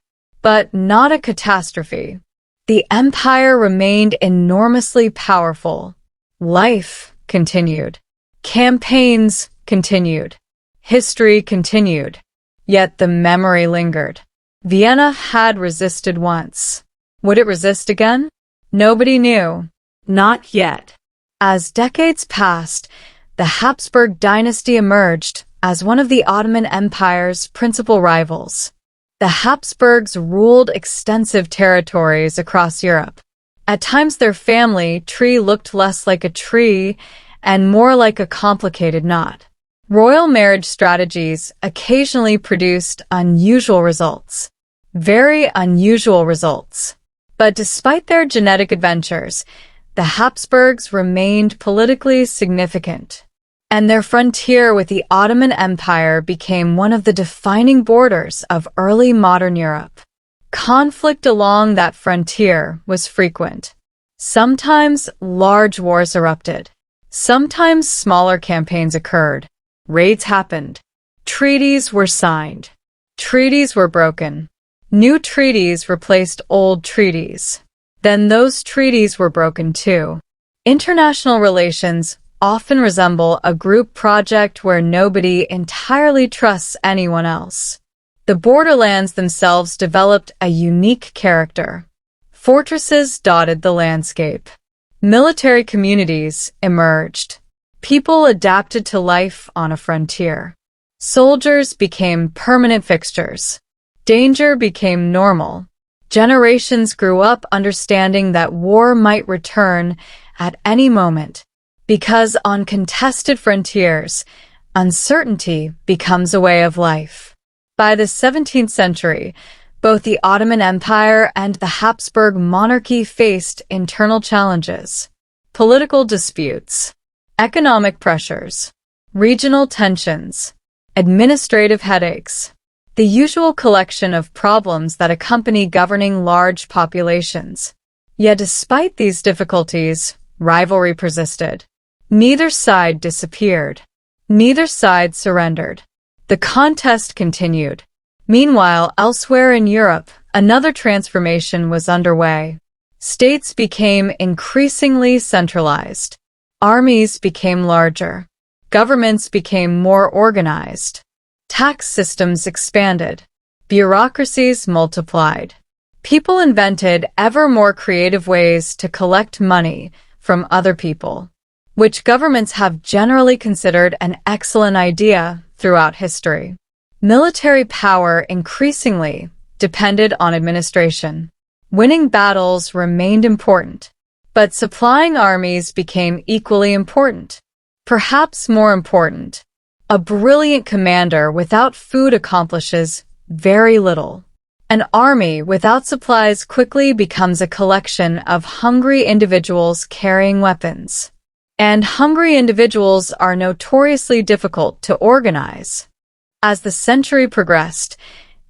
but not a catastrophe. The empire remained enormously powerful. Life continued. Campaigns continued. History continued. Yet the memory lingered. Vienna had resisted once. Would it resist again? Nobody knew. Not yet. As decades passed, the Habsburg dynasty emerged as one of the Ottoman Empire's principal rivals. The Habsburgs ruled extensive territories across Europe. At times their family tree looked less like a tree and more like a complicated knot. Royal marriage strategies occasionally produced unusual results. Very unusual results. But despite their genetic adventures, the Habsburgs remained politically significant, and their frontier with the Ottoman Empire became one of the defining borders of early modern Europe. Conflict along that frontier was frequent. Sometimes large wars erupted. Sometimes smaller campaigns occurred. Raids happened. Treaties were signed. Treaties were broken. New treaties replaced old treaties. Then those treaties were broken too. International relations often resemble a group project where nobody entirely trusts anyone else. The borderlands themselves developed a unique character. Fortresses dotted the landscape. Military communities emerged. People adapted to life on a frontier. Soldiers became permanent fixtures. Danger became normal. Generations grew up understanding that war might return at any moment, because on contested frontiers, uncertainty becomes a way of life. By the 17th century, both the Ottoman Empire and the Habsburg monarchy faced internal challenges, political disputes, economic pressures, regional tensions, administrative headaches, the usual collection of problems that accompany governing large populations. Yet despite these difficulties, rivalry persisted. Neither side disappeared. Neither side surrendered. The contest continued. Meanwhile, elsewhere in Europe, another transformation was underway. States became increasingly centralized. Armies became larger. Governments became more organized. Tax systems expanded. Bureaucracies multiplied. People invented ever more creative ways to collect money from other people, which governments have generally considered an excellent idea throughout history. Military power increasingly depended on administration. Winning battles remained important, but supplying armies became equally important. Perhaps more important. A brilliant commander without food accomplishes very little. An army without supplies quickly becomes a collection of hungry individuals carrying weapons. And hungry individuals are notoriously difficult to organize. As the century progressed,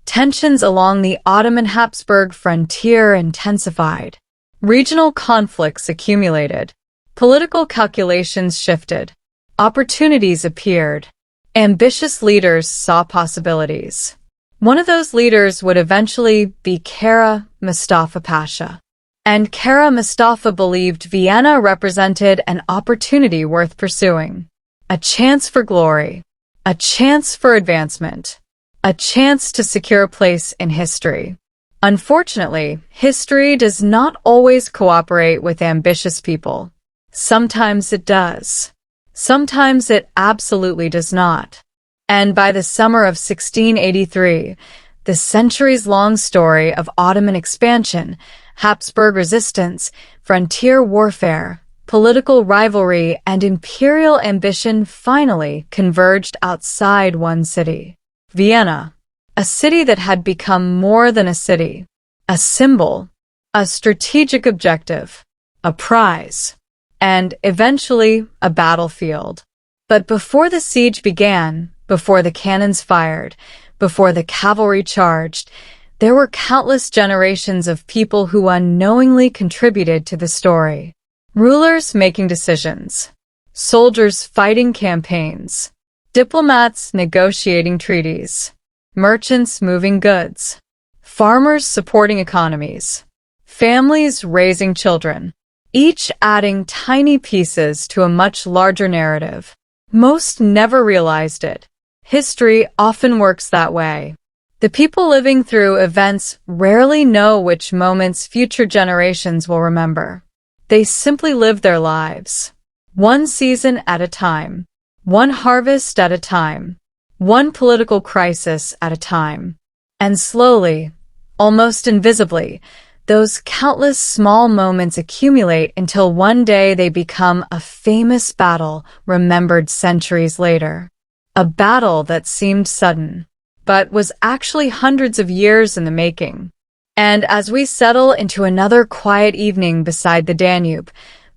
tensions along the Ottoman-Habsburg frontier intensified. Regional conflicts accumulated. Political calculations shifted. Opportunities appeared. Ambitious leaders saw possibilities. One of those leaders would eventually be Kara Mustafa Pasha. And Kara Mustafa believed Vienna represented an opportunity worth pursuing. A chance for glory. A chance for advancement. A chance to secure a place in history. Unfortunately, history does not always cooperate with ambitious people. Sometimes it does. Sometimes it absolutely does not. And by the summer of 1683, the centuries-long story of Ottoman expansion, Habsburg resistance, frontier warfare, political rivalry, and imperial ambition finally converged outside one city. Vienna, a city that had become more than a city, a symbol, a strategic objective, a prize, and eventually a battlefield. But before the siege began, before the cannons fired, before the cavalry charged, there were countless generations of people who unknowingly contributed to the story. Rulers making decisions, soldiers fighting campaigns, diplomats negotiating treaties, merchants moving goods, farmers supporting economies, families raising children, each adding tiny pieces to a much larger narrative. Most never realized it. History often works that way. The people living through events rarely know which moments future generations will remember. They simply live their lives. One season at a time. One harvest at a time. One political crisis at a time. And slowly, almost invisibly, those countless small moments accumulate until one day they become a famous battle remembered centuries later. A battle that seemed sudden, but was actually hundreds of years in the making. And as we settle into another quiet evening beside the Danube,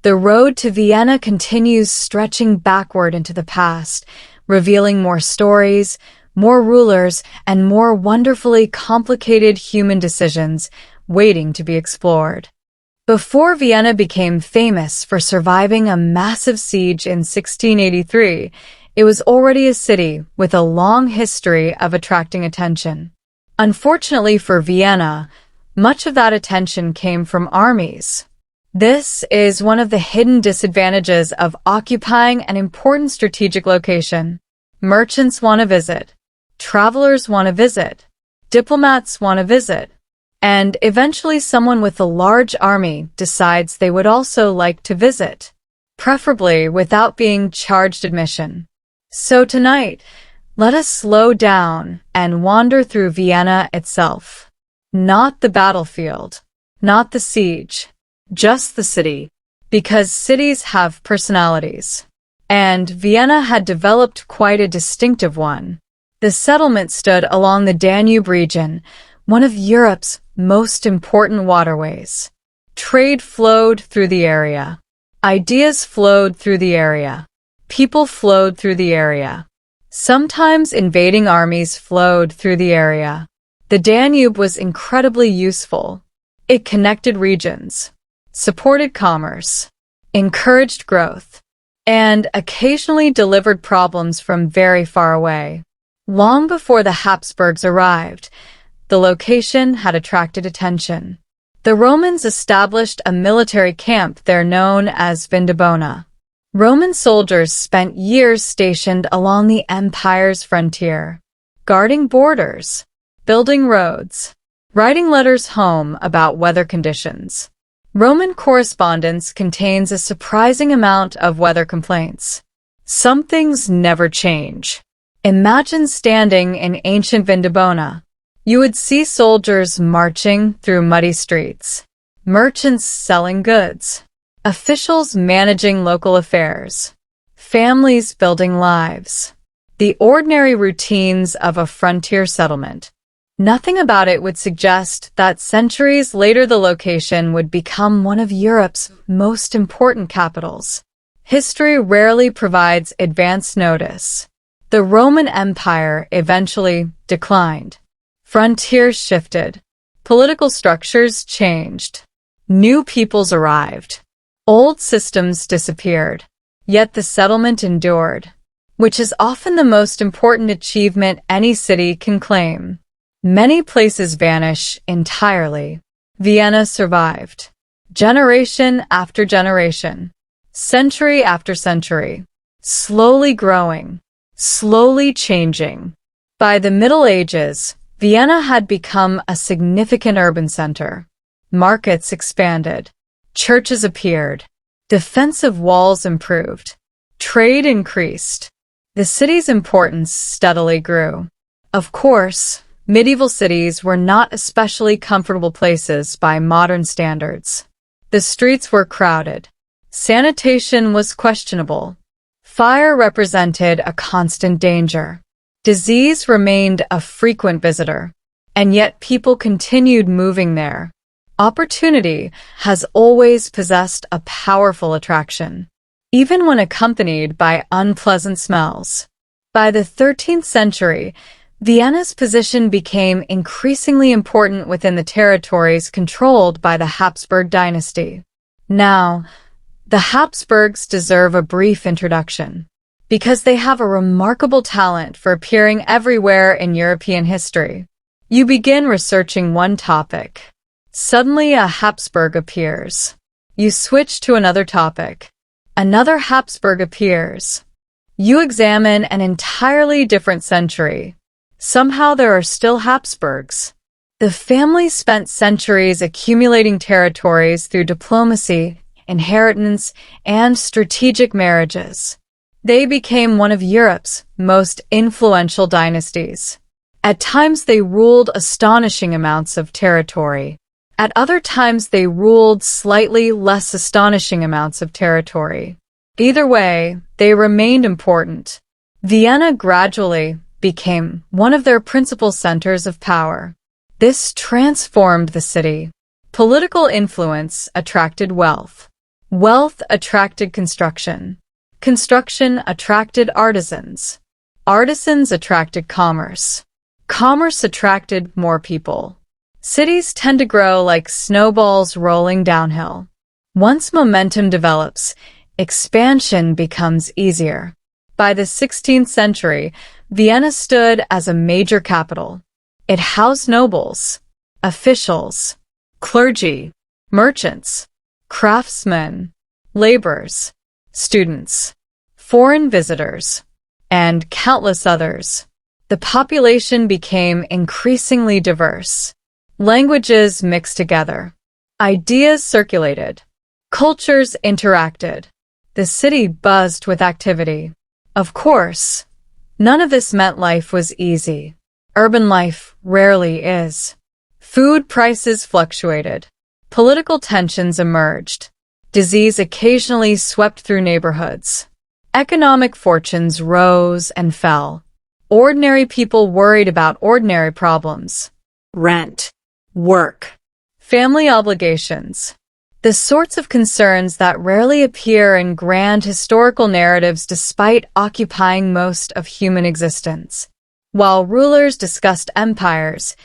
the road to Vienna continues stretching backward into the past, revealing more stories, more rulers, and more wonderfully complicated human decisions waiting to be explored. Before Vienna became famous for surviving a massive siege in 1683, it was already a city with a long history of attracting attention. Unfortunately for Vienna, much of that attention came from armies. This is one of the hidden disadvantages of occupying an important strategic location. Merchants want to visit, travelers want to visit, diplomats want to visit, and eventually someone with a large army decides they would also like to visit, preferably without being charged admission. So tonight, let us slow down and wander through Vienna itself. Not the battlefield, not the siege, just the city, because cities have personalities. And Vienna had developed quite a distinctive one. The settlement stood along the Danube region, one of Europe's most important waterways. Trade flowed through the area. Ideas flowed through the area. People flowed through the area. Sometimes invading armies flowed through the area. The Danube was incredibly useful. It connected regions, supported commerce, encouraged growth, and occasionally delivered problems from very far away. Long before the Habsburgs arrived, the location had attracted attention. The Romans established a military camp there known as Vindobona. Roman soldiers spent years stationed along the empire's frontier, guarding borders, building roads, writing letters home about weather conditions. Roman correspondence contains a surprising amount of weather complaints. Some things never change. Imagine standing in ancient Vindobona. You would see soldiers marching through muddy streets, merchants selling goods, officials managing local affairs, families building lives. The ordinary routines of a frontier settlement. Nothing about it would suggest that centuries later the location would become one of Europe's most important capitals. History rarely provides advance notice. The Roman Empire eventually declined. Frontiers shifted. Political structures changed. New peoples arrived. Old systems disappeared. Yet the settlement endured, which is often the most important achievement any city can claim. Many places vanish entirely. Vienna survived. Generation after generation. Century after century. Slowly growing. Slowly changing. By the Middle Ages, Vienna had become a significant urban center. Markets expanded. Churches appeared. Defensive walls improved. Trade increased. The city's importance steadily grew. Of course, medieval cities were not especially comfortable places by modern standards. The streets were crowded. Sanitation was questionable. Fire represented a constant danger. Disease remained a frequent visitor. And yet people continued moving there. Opportunity has always possessed a powerful attraction, even when accompanied by unpleasant smells. By the 13th century, Vienna's position became increasingly important within the territories controlled by the Habsburg dynasty. Now, the Habsburgs deserve a brief introduction, because they have a remarkable talent for appearing everywhere in European history. You begin researching one topic. Suddenly a Habsburg appears. You switch to another topic. Another Habsburg appears. You examine an entirely different century. Somehow there are still Habsburgs. The family spent centuries accumulating territories through diplomacy, inheritance, and strategic marriages. They became one of Europe's most influential dynasties. At times they ruled astonishing amounts of territory. At other times they ruled slightly less astonishing amounts of territory. Either way, they remained important. Vienna gradually became one of their principal centers of power. This transformed the city. Political influence attracted wealth. Wealth attracted construction. Construction attracted artisans. Artisans attracted commerce. Commerce attracted more people. Cities tend to grow like snowballs rolling downhill. Once momentum develops, expansion becomes easier. By the 16th century, Vienna stood as a major capital. It housed nobles, officials, clergy, merchants, craftsmen, laborers, students, foreign visitors, and countless others. The population became increasingly diverse. Languages mixed together. Ideas circulated. Cultures interacted. The city buzzed with activity. Of course, none of this meant life was easy. Urban life rarely is. Food prices fluctuated. Political tensions emerged. Disease occasionally swept through neighborhoods. Economic fortunes rose and fell. Ordinary people worried about ordinary problems. Rent, work, family obligations. The sorts of concerns that rarely appear in grand historical narratives despite occupying most of human existence. While rulers discussed empires,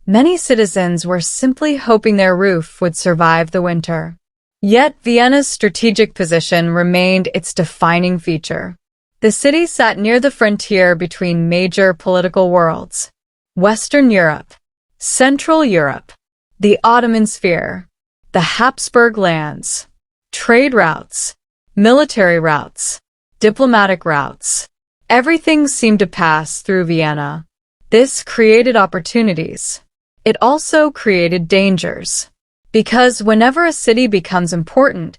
many citizens were simply hoping their roof would survive the winter. Yet Vienna's strategic position remained its defining feature. The city sat near the frontier between major political worlds: Western Europe, Central Europe, the Ottoman sphere, the Habsburg lands, trade routes, military routes, diplomatic routes. Everything seemed to pass through Vienna. This created opportunities. It also created dangers. Because whenever a city becomes important,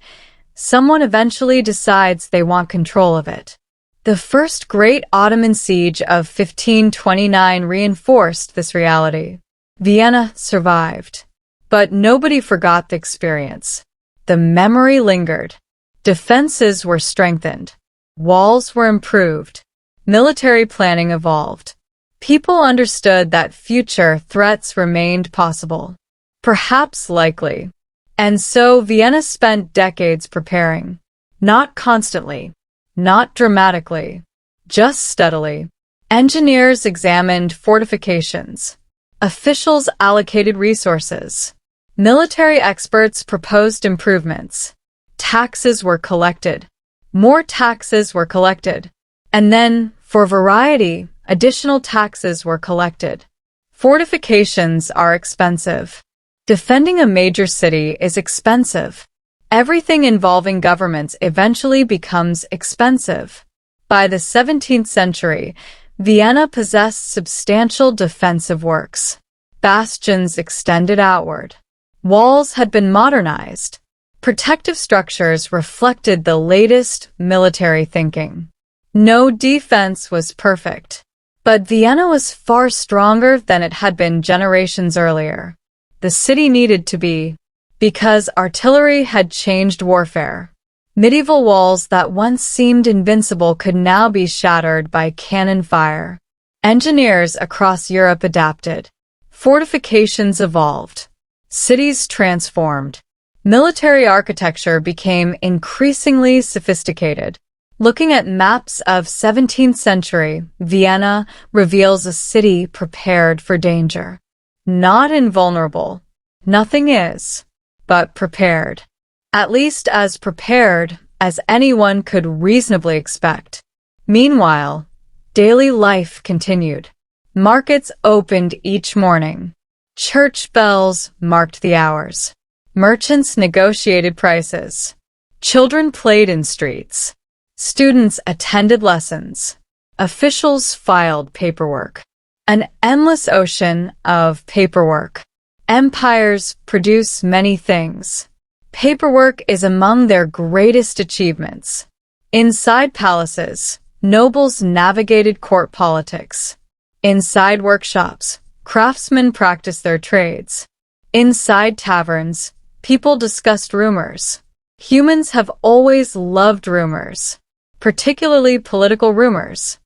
someone eventually decides they want control of it. The first great Ottoman siege of 1529 reinforced this reality. Vienna survived. But nobody forgot the experience. The memory lingered. Defenses were strengthened. Walls were improved. Military planning evolved. People understood that future threats remained possible, perhaps likely. And so Vienna spent decades preparing. Not constantly, not dramatically, just steadily. Engineers examined fortifications. Officials allocated resources. Military experts proposed improvements. Taxes were collected. More taxes were collected. And then, for variety, additional taxes were collected. Fortifications are expensive. Defending a major city is expensive. Everything involving governments eventually becomes expensive. By the 17th century, Vienna possessed substantial defensive works. Bastions extended outward. Walls had been modernized. Protective structures reflected the latest military thinking. No defense was perfect. But Vienna was far stronger than it had been generations earlier. The city needed to be, because artillery had changed warfare. Medieval walls that once seemed invincible could now be shattered by cannon fire. Engineers across Europe adapted. Fortifications evolved. Cities transformed. Military architecture became increasingly sophisticated. Looking at maps of 17th century, Vienna reveals a city prepared for danger. Not invulnerable. Nothing is. But prepared. At least as prepared as anyone could reasonably expect. Meanwhile, daily life continued. Markets opened each morning. Church bells marked the hours. Merchants negotiated prices. Children played in streets. Students attended lessons. Officials filed paperwork. An endless ocean of paperwork. Empires produce many things. Paperwork is among their greatest achievements. Inside palaces, nobles navigated court politics. Inside workshops, craftsmen practiced their trades. Inside taverns, people discussed rumors. Humans have always loved rumors, particularly political rumors.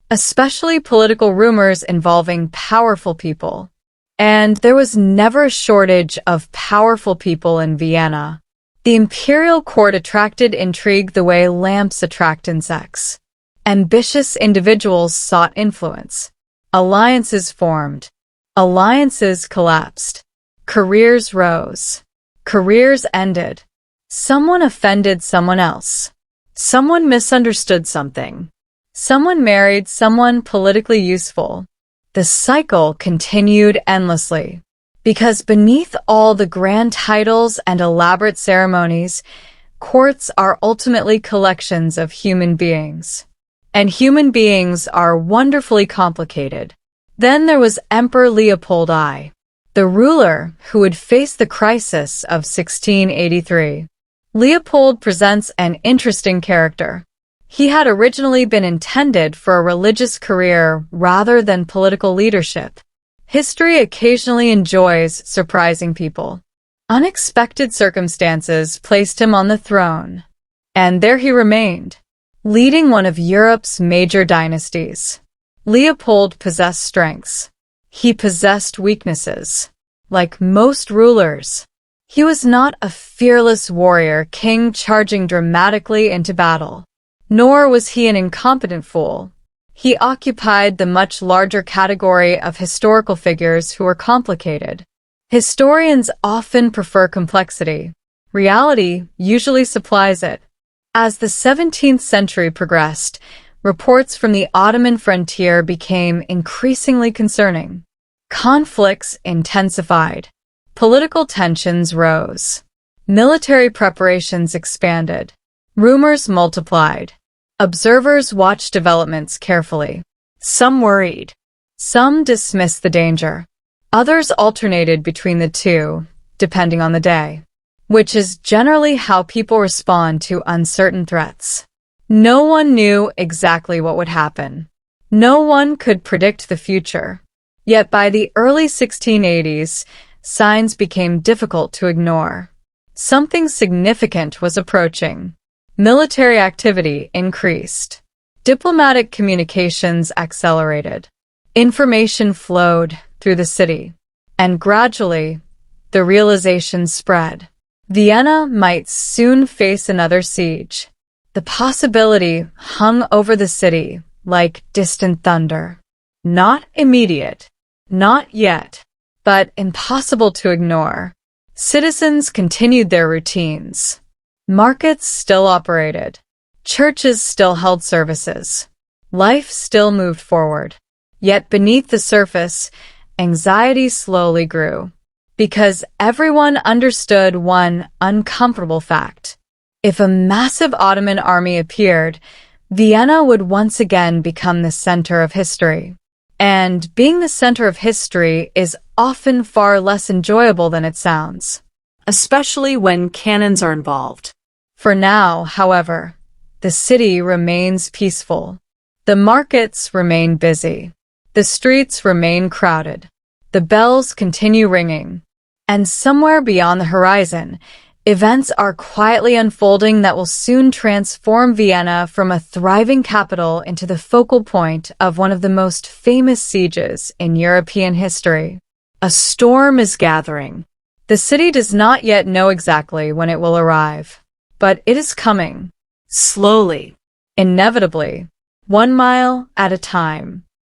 especially political rumors involving powerful people. And there was never a shortage of powerful people in Vienna. The imperial court attracted intrigue the way lamps attract insects. Ambitious individuals sought influence. Alliances formed. Alliances collapsed. Careers rose. Careers ended. Someone offended someone else. Someone misunderstood something. Someone married someone politically useful. The cycle continued endlessly. Because beneath all the grand titles and elaborate ceremonies, courts are ultimately collections of human beings. And human beings are wonderfully complicated. Then there was Emperor Leopold I, the ruler who would face the crisis of 1683. Leopold presents an interesting character. He had originally been intended for a religious career rather than political leadership. History occasionally enjoys surprising people. Unexpected circumstances placed him on the throne, and there he remained, leading one of Europe's major dynasties. Leopold possessed strengths. He possessed weaknesses. Like most rulers, he was not a fearless warrior king charging dramatically into battle. Nor was he an incompetent fool. He occupied the much larger category of historical figures who were complicated. Historians often prefer complexity. Reality usually supplies it. As the 17th century progressed, reports from the Ottoman frontier became increasingly concerning. Conflicts intensified. Political tensions rose. Military preparations expanded. Rumors multiplied. Observers watched developments carefully. Some worried. Some dismissed the danger. Others alternated between the two, depending on the day, which is generally how people respond to uncertain threats. No one knew exactly what would happen. No one could predict the future. Yet by the early 1680s, signs became difficult to ignore. Something significant was approaching. Military activity increased. Diplomatic communications accelerated. Information flowed through the city. And gradually, the realization spread. Vienna might soon face another siege. The possibility hung over the city like distant thunder. Not immediate, not yet, but impossible to ignore. Citizens continued their routines. Markets still operated. Churches still held services. Life still moved forward. Yet beneath the surface, anxiety slowly grew. Because everyone understood one uncomfortable fact. If a massive Ottoman army appeared, Vienna would once again become the center of history. And being the center of history is often far less enjoyable than it sounds, especially when cannons are involved. For now, however, the city remains peaceful. The markets remain busy. The streets remain crowded. The bells continue ringing. And somewhere beyond the horizon, events are quietly unfolding that will soon transform Vienna from a thriving capital into the focal point of one of the most famous sieges in European history. A storm is gathering. The city does not yet know exactly when it will arrive, but it is coming. Slowly. Inevitably. 1 mile at a time.